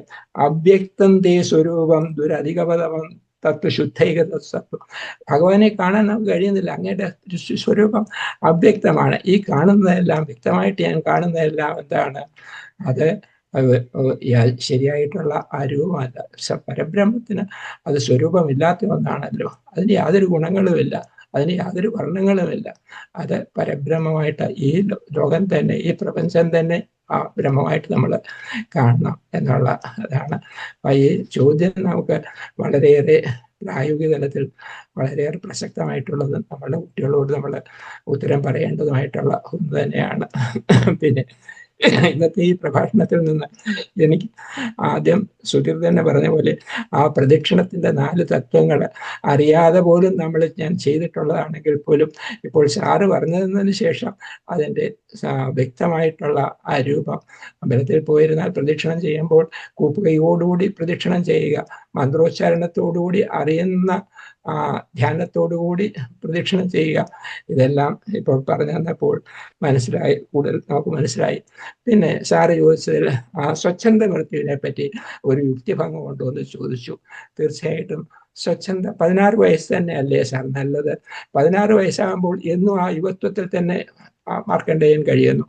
അവ്യക്തം തേ സ്വരൂപം ദുരധികപദമം തത്വശുദ്ധൈക തത്വം. ഭഗവാനെ കാണാൻ നമുക്ക് കഴിയുന്നില്ല. അങ്ങയുടെ സ്വരൂപം അവ്യക്തമാണ്. ഈ കാണുന്നതെല്ലാം വ്യക്തമായിട്ട് ഞാൻ കാണുന്നതെല്ലാം എന്താണ്? അത് ശരിയായിട്ടുള്ള ആ രൂപമല്ല. പരബ്രഹ്മത്തിന് അത് സ്വരൂപമില്ലാത്ത ഒന്നാണല്ലോ. അതിന് യാതൊരു ഗുണങ്ങളുമില്ല, അതിന് യാതൊരു വർണ്ണങ്ങളുമില്ല. അത് പരബ്രഹ്മമായിട്ട് ഈ ലോകം തന്നെ, ഈ പ്രപഞ്ചം തന്നെ ആ ബ്രഹ്മമായിട്ട് നമ്മൾ കാണണം എന്നുള്ള അതാണ്. ഈ ചോദ്യം നമുക്ക് വളരെയേറെ പ്രായോഗിക തലത്തിൽ വളരെയേറെ പ്രസക്തമായിട്ടുള്ളത് നമ്മളുടെ കുട്ടികളോട് നമ്മൾ ഉത്തരം പറയേണ്ടതുമായിട്ടുള്ള ഒന്ന് തന്നെയാണ്. പിന്നെ ഇന്നത്തെ ഈ പ്രഭാഷണത്തിൽ നിന്ന് എനിക്ക് ആദ്യം സുധീർ തന്നെ പറഞ്ഞ പോലെ ആ പ്രദക്ഷിണത്തിന്റെ 4 തത്വങ്ങൾ അറിയാതെ പോലും ഞാൻ ചെയ്തിട്ടുള്ളതാണെങ്കിൽ പോലും ഇപ്പോൾ സാറ് പറഞ്ഞതിന് ശേഷം അതിൻ്റെ വ്യക്തമായിട്ടുള്ള ആ രൂപം, അമ്പലത്തിൽ പോയിരുന്നാൽ പ്രദക്ഷിണം ചെയ്യുമ്പോൾ കൂപ്പുകൈയോടുകൂടി പ്രദക്ഷിണം ചെയ്യുക, മന്ത്രോച്ചാരണത്തോടുകൂടി അറിയുന്ന ധ്യാനത്തോടുകൂടി പ്രദക്ഷിണം ചെയ്യുക, ഇതെല്ലാം ഇപ്പോൾ പറഞ്ഞു തന്നപ്പോൾ മനസ്സിലായി, കൂടുതൽ നമുക്ക് മനസ്സിലായി. പിന്നെ സാറ് ചോദിച്ചതിൽ സ്വച്ഛന്ത മൃത്യുവിനെ പറ്റി ഒരു യുക്തിഭംഗം ഉണ്ടോ എന്ന് ചോദിച്ചു. തീർച്ചയായിട്ടും സ്വച്ഛന്ത 16 വയസ്സ് തന്നെ അല്ലേ സാർ നല്ലത്? 16 വയസ്സാകുമ്പോൾ എന്നും ആ യുവത്വത്തിൽ തന്നെ മാർക്കണ്ഡേയൻ കഴിയുന്നു.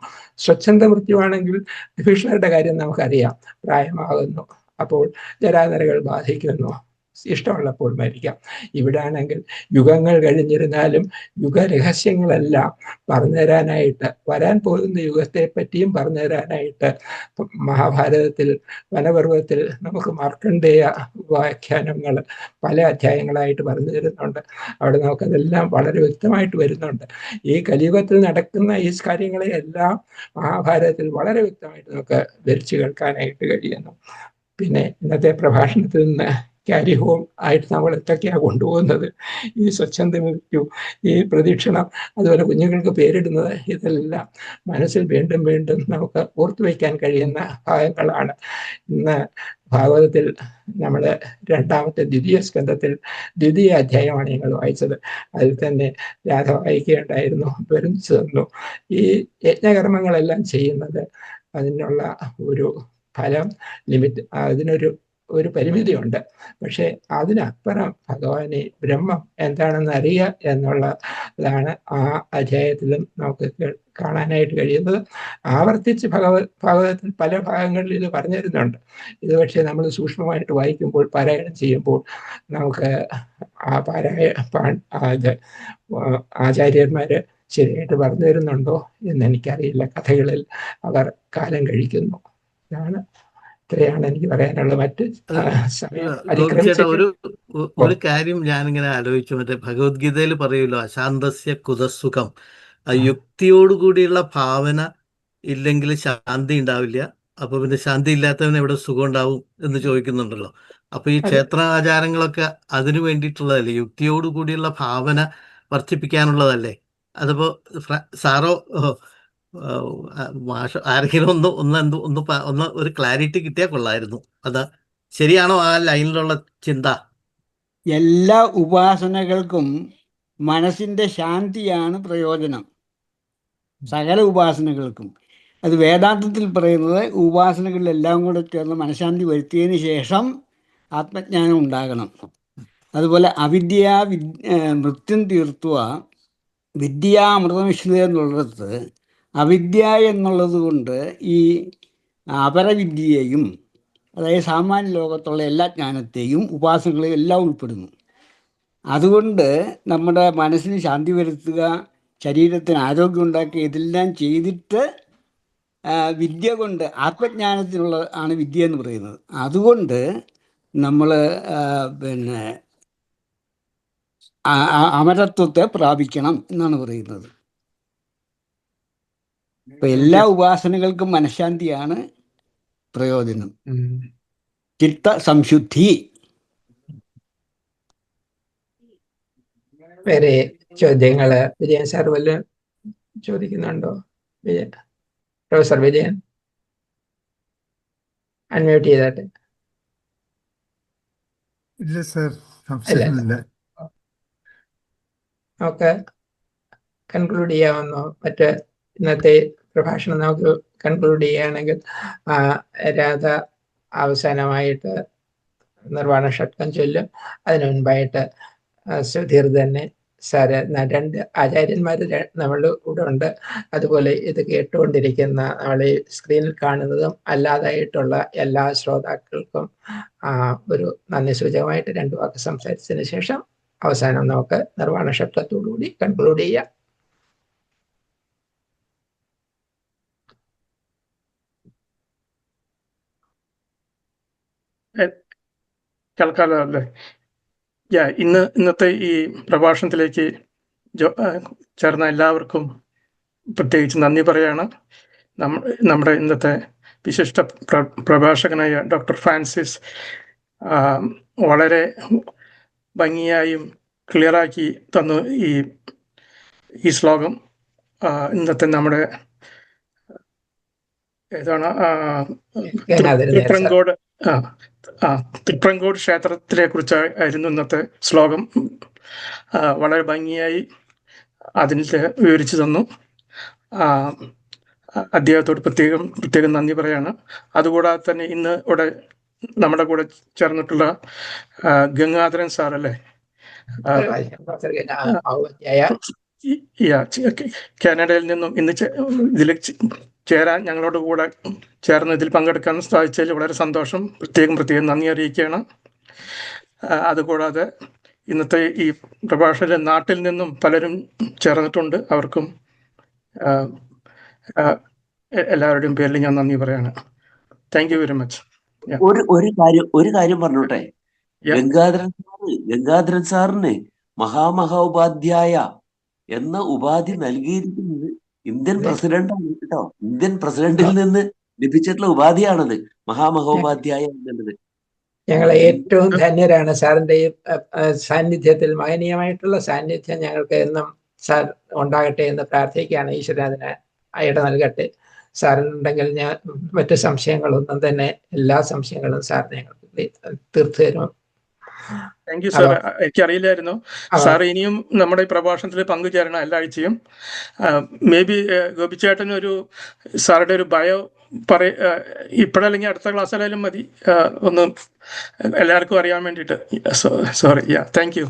സ്വച്ഛന്ത മൃത്യുവാണെങ്കിൽ വിഭീഷണരുടെ കാര്യം നമുക്കറിയാം, പ്രായമാകുന്നു, അപ്പോൾ ജരാനരകൾ ബാധിക്കുന്നു, ഇഷ്ടമുള്ളപ്പോൾ മരിക്കാം. ഇവിടെ ആണെങ്കിൽ യുഗങ്ങൾ കഴിഞ്ഞിരുന്നാലും യുഗരഹസ്യങ്ങളെല്ലാം പറഞ്ഞു തരാനായിട്ട്, വരാൻ പോകുന്ന യുഗത്തെ പറ്റിയും പറഞ്ഞു തരാനായിട്ട് മഹാഭാരതത്തിൽ വനപർവ്വത്തിൽ നമുക്ക് മാർക്കണ്ഡേയ വ്യാഖ്യാനങ്ങൾ പല അധ്യായങ്ങളായിട്ട് പറഞ്ഞു തരുന്നുണ്ട്. അവിടെ നമുക്കതെല്ലാം വളരെ വ്യക്തമായിട്ട് വരുന്നുണ്ട്. ഈ കലിയുഗത്തിൽ നടക്കുന്ന ഈ കാര്യങ്ങളെയെല്ലാം മഹാഭാരതത്തിൽ വളരെ വ്യക്തമായിട്ട് നമുക്ക് ധരിച്ചു കേൾക്കാനായിട്ട് കഴിയുന്നു. പിന്നെ ഇന്നത്തെ പ്രഭാഷണത്തിൽ നിന്ന് ക്യാരി ഹോം ആയിട്ട് നമ്മൾ എന്തൊക്കെയാണ് കൊണ്ടുപോകുന്നത്? ഈ സ്വച്ഛന്ത മൃത്യു, ഈ പ്രദക്ഷിണം, അതുപോലെ കുഞ്ഞുങ്ങൾക്ക് പേരിടുന്നത്, ഇതെല്ലാം മനസ്സിൽ വീണ്ടും വീണ്ടും നമുക്ക് ഓർത്തു വയ്ക്കാൻ കഴിയുന്ന ഭാഗങ്ങളാണ്. ഇന്ന് ഭാഗവതത്തിൽ നമ്മൾ 2ാമത്തെ ദ്വിതീയ സ്കന്ധത്തിൽ 2യ അധ്യായമാണ് ഞങ്ങൾ വായിച്ചത്. അതിൽ തന്നെ രാധ വായിക്കുകയുണ്ടായിരുന്നു, വിവരിച്ചു തന്നു. ഈ യജ്ഞകർമ്മങ്ങളെല്ലാം ചെയ്യുന്നത് അതിനുള്ള ഒരു ഫലം ലിമിറ്റ്, അതിനൊരു പരിമിതിയുണ്ട്. പക്ഷെ അതിനപ്പുറം ഭഗവാനെ ബ്രഹ്മം എന്താണെന്ന് അറിയുക എന്നുള്ളതാണ് ആ അധ്യായത്തിലും നമുക്ക് കാണാനായിട്ട് കഴിയുന്നത്. ആവർത്തിച്ച് ഭാഗവതത്തിൽ പല ഭാഗങ്ങളിൽ ഇത് പറഞ്ഞു തരുന്നുണ്ട്. ഇത് പക്ഷേ നമ്മൾ സൂക്ഷ്മമായിട്ട് വായിക്കുമ്പോൾ, പാരായണം ചെയ്യുമ്പോൾ നമുക്ക് ആ ആചാര്യന്മാര് ശരിയായിട്ട് പറഞ്ഞു തരുന്നുണ്ടോ എന്ന് എനിക്കറിയില്ല. കഥകളിൽ അവർ കാലം കഴിക്കുന്നു. ഇത്രയാണ് എനിക്ക് പറയാനുള്ള. മറ്റ് ചേട്ടാ, ഒരു കാര്യം ഞാനിങ്ങനെ ആലോചിച്ചു. മറ്റേ ഭഗവത്ഗീതയിൽ പറയുമല്ലോ, അശാന്തസ്യ കുതസുഖം. യുക്തിയോടുകൂടിയുള്ള ഭാവന ഇല്ലെങ്കിൽ ശാന്തി ഉണ്ടാവില്ല. അപ്പൊ പിന്നെ ശാന്തി ഇല്ലാത്തവന് എവിടെ സുഖം ഉണ്ടാവും എന്ന് ചോദിക്കുന്നുണ്ടല്ലോ. അപ്പൊ ഈ ക്ഷേത്ര ആചാരങ്ങളൊക്കെ അതിനു വേണ്ടിയിട്ടുള്ളതല്ലേ? യുക്തിയോടുകൂടിയുള്ള ഭാവന വർദ്ധിപ്പിക്കാനുള്ളതല്ലേ? അതിപ്പോ സാറോ ആരെങ്കിലും ഒന്ന് ഒരു ക്ലാരിറ്റി കിട്ടിയാൽ കൊള്ളായിരുന്നു. അത് ശരിയാണോ ആ ലൈനിലുള്ള ചിന്ത? എല്ലാ ഉപാസനകൾക്കും മനസ്സിൻ്റെ ശാന്തിയാണ് പ്രയോജനം. സകല ഉപാസനകൾക്കും. അത് വേദാന്തത്തിൽ പറയുന്നത് ഉപാസനകളിലെല്ലാം കൂടെ ചേർന്ന് മനഃശാന്തി വരുത്തിയതിന് ശേഷം ആത്മജ്ഞാനം ഉണ്ടാകണം. അതുപോലെ മൃത്യും തീർത്തുക വിദ്യാമൃതമിഷ്ണു എന്നുള്ളിടത്ത് അവിദ്യ എന്നുള്ളത് കൊണ്ട് ഈ അപരവിദ്യയെയും അതായത് സാമാന്യ ലോകത്തുള്ള എല്ലാ ജ്ഞാനത്തെയും ഉപാസനകളെയും എല്ലാം ഉൾപ്പെടുന്നു. അതുകൊണ്ട് നമ്മുടെ മനസ്സിന് ശാന്തി വരുത്തുക, ശരീരത്തിന് ആരോഗ്യം ഉണ്ടാക്കുക, ഇതെല്ലാം ചെയ്തിട്ട് വിദ്യ കൊണ്ട് ആത്മജ്ഞാനത്തിനുള്ള ആണ് വിദ്യ എന്ന് പറയുന്നത്. അതുകൊണ്ട് നമ്മൾ പിന്നെ അമരത്വത്തെ പ്രാപിക്കണം എന്നാണ് പറയുന്നത്. ഇപ്പൊ എല്ലാ ഉപാസനകൾക്കും മനഃശാന്തിയാണ് പ്രയോജനം. ചിത്ത സംശുദ്ധി. വേറെ ചോദ്യങ്ങള് വിജയൻ സാർ വല്ലതും ചോദിക്കുന്നുണ്ടോ? പ്രൊഫസർ വിജയൻ അൺമ്യൂട്ട് ചെയ്താട്ടെ. ഇല്ല സർ, സംശയമൊന്നുമില്ല. നമുക്ക് കൺക്ലൂഡ് ചെയ്യാമെന്നോ? മറ്റ് ഇന്നത്തെ പ്രഭാഷണം നമുക്ക് കൺക്ലൂഡ് ചെയ്യുകയാണെങ്കിൽ രാധ അവസാനമായിട്ട് നിർവ്വാണ ഷട്കം ചൊല്ലും. അതിനു മുൻപായിട്ട് സുധീർ തന്നെ സാറ്, രണ്ട് ആചാര്യന്മാർ നമ്മളുടെ കൂടെ ഉണ്ട്. അതുപോലെ ഇത് കേട്ടുകൊണ്ടിരിക്കുന്ന നമ്മളെ സ്ക്രീനിൽ കാണുന്നതും അല്ലാതായിട്ടുള്ള എല്ലാ ശ്രോതാക്കൾക്കും ഒരു നന്ദി സൂചകമായിട്ട് 2 വാക്ക് സംസാരിച്ചതിന് ശേഷം അവസാനം നമുക്ക് നിർവ്വാണ ഷട്കത്തോടുകൂടി കൺക്ലൂഡ് ചെയ്യാം. കേൾക്കാലോ അല്ലേ? ഇന്നത്തെ ഈ പ്രഭാഷണത്തിലേക്ക് ചേർന്ന എല്ലാവർക്കും പ്രത്യേകിച്ച് നന്ദി പറയാണ്. നമ്മുടെ ഇന്നത്തെ വിശിഷ്ട പ്രഭാഷകനായ ഡോക്ടർ ഫ്രാൻസിസ് വളരെ ഭംഗിയായും ക്ലിയറാക്കി തന്നു ഈ ശ്ലോകം. ഇന്നത്തെ നമ്മുടെ ഏതാണ് തൃപ്രങ്കോട് ക്ഷേത്രത്തിനെ കുറിച്ചായിരുന്നു ഇന്നത്തെ ശ്ലോകം. വളരെ ഭംഗിയായി അതിൻ്റെ വിവരിച്ചു തന്നു. അദ്ദേഹത്തോട് പ്രത്യേകം നന്ദി പറയാണ്. അതുകൂടാതെ തന്നെ ഇന്ന് ഇവിടെ നമ്മുടെ കൂടെ ചേർന്നിട്ടുള്ള ഗംഗാധരൻ സാറല്ലേ, കാനഡയിൽ നിന്നും ഇന്ന് ഇതിൽ ചേരാൻ ഞങ്ങളോട് കൂടെ ചേർന്ന് ഇതിൽ പങ്കെടുക്കാൻ സാധിച്ചതിൽ വളരെ സന്തോഷം. പ്രത്യേകം നന്ദി അറിയിക്കുകയാണ്. അതുകൂടാതെ ഇന്നത്തെ ഈ പ്രഭാഷണത്തിൽ നാട്ടിൽ നിന്നും പലരും ചേർന്നിട്ടുണ്ട്. അവർക്കും എല്ലാവരുടെയും പേരിൽ ഞാൻ നന്ദി പറയാണ്. Thank you very much. ഒരു കാര്യം പറഞ്ഞോട്ടെ. ഗംഗാധരൻ സാറിന് മഹാമഹോപാധ്യായ എന്ന ഉപാധി നൽകിയിരിക്കുന്നത് ഇന്ത്യൻ പ്രസിഡന്റാണ് കേട്ടോ. ഇന്ത്യൻ പ്രസിഡന്റിൽ നിന്ന് ലഭിച്ചിട്ടുള്ള ഉപാധിയാണത്, മഹാമഹോപാധ്യായ എന്നുള്ളത്. ഞങ്ങളെ ഏറ്റവും ധന്യരാണ് സാറിന്റെ ഈ സാന്നിധ്യത്തിൽ. മഹനീയമായിട്ടുള്ള സാന്നിധ്യം ഞങ്ങൾക്ക് എന്നും സാർ ഉണ്ടാകട്ടെ എന്ന് പ്രാർത്ഥിക്കുകയാണ്. ഈശ്വരൻ അതിന് ഇട നൽകട്ടെ. സാറിനുണ്ടെങ്കിൽ ഞാൻ മറ്റു സംശയങ്ങളൊന്നും തന്നെ, എല്ലാ സംശയങ്ങളും സാറിന് ഞങ്ങൾക്ക് തീർത്തു തരും. Thank you sir. എനിക്കറിയില്ലായിരുന്നു സാർ ഇനിയും നമ്മുടെ ഈ പ്രഭാഷണത്തിൽ പങ്കുചേരണം എല്ലാ ആഴ്ചയും. മേ ബി ഗോപിച്ചേട്ടൻ ഒരു സാറുടെ ഒരു ബയോ ഇപ്പോഴല്ലെങ്കിൽ അടുത്ത ക്ലാസ്സിലായാലും മതി, ഒന്ന് എല്ലാവർക്കും അറിയാൻ വേണ്ടിയിട്ട്. സോറി. Thank you.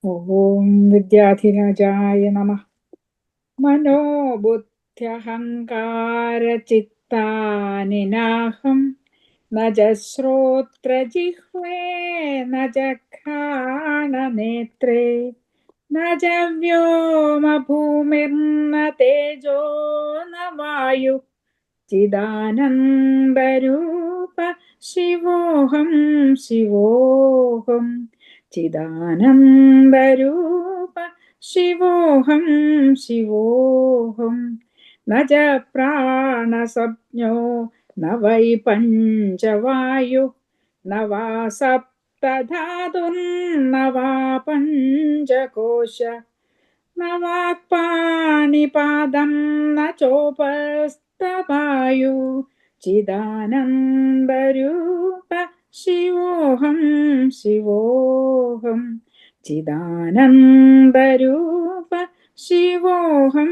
ഓം വിദ്യാധിരാജായ നമഃ. മനോബുദ്ധ്യഹങ്കാരചിത്താനിനാഹം ന ച ശ്രോത്രജിഹ്വേ ന ച ഘ്രാണനേത്രേ ന ച വ്യോമഭൂമിർന തേജോ ന വായു ചിദാനന്ദരൂപ ശിവോഹം ചിദാനന്ദരൂപ ശിവോഹം ന ച പ്രാണസപ്നോ ന വൈ പഞ്ചവായു ന വാ സപ്തധാതുർന വാ പഞ്ചകോശ ന വാക്പാണിപാദം ന ചോപസ്തവായു ചിദാനന്ദരൂപ ശിവോഹം ചിദാനന്ദരൂപ ശിവോഹം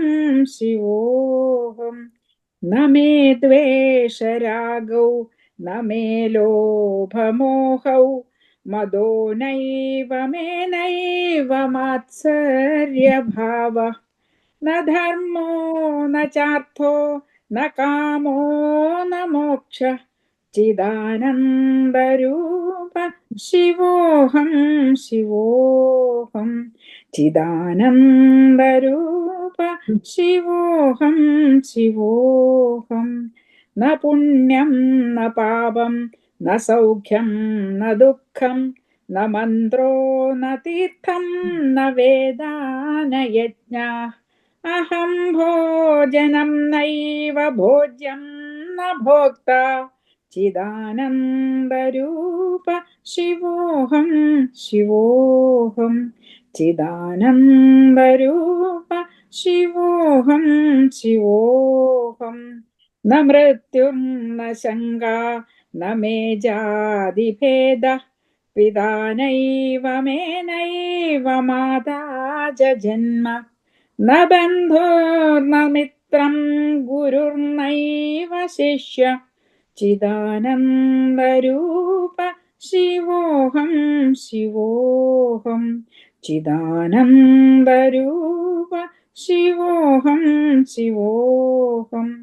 ന മേ ദ്വേഷരാഗൗ ന മേ ലോഭമോഹൗ मदो नैव मे नैव मात्सर्यभावः न धर्मो न चार्थो न कामो न मोक्षः चिदानन्दरूप शिवोऽहं शिवोऽहं चिदानन्दरूप शिवोऽहं शिवोऽहं न पुण्यं न पापं न सौख्यं न दुःखं न मन्त्रो न तीर्थं न वेदा न यज्ञाः अहं भोजनं नैव भोज्यं न भोक्ता चिदानन्दरूप शिवोऽहं शिवोऽहं चिदानन्दरूप शिवोऽहं शिवोऽहं न मृत्युर्न शङ्का न मे जातिभेदः पिता नैव मे नैव माता च जन्म न बन्धुर्न मित्रं गुरुर्नैव शिष्य चिदानन्दरूप शिवोऽहं शिवोऽहं चिदानन्दरूप शिवोऽहं शिवोऽहम्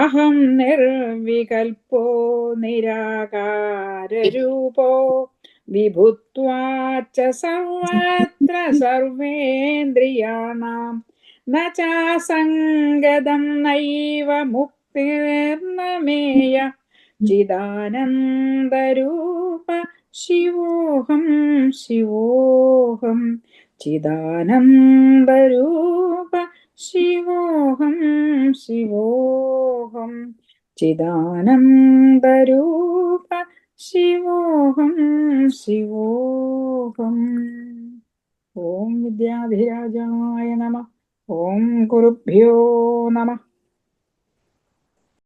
अहं निर्विकल्पो निराकाररूपो विभुत्वाच्च सर्वत्र सर्वेन्द्रियाणां न चासङ्गतं नैव मुक्तिर्न मेय चिदानन्दरूप शिवोऽहं शिवोऽहं चिदानन्दरूप शिवोऽहं शिवोऽहं चिदानन्दरूप शिवोऽहं शिवोऽहम् ॐ विद्याधिराजाय नमः ॐ गुरुभ्यो नमः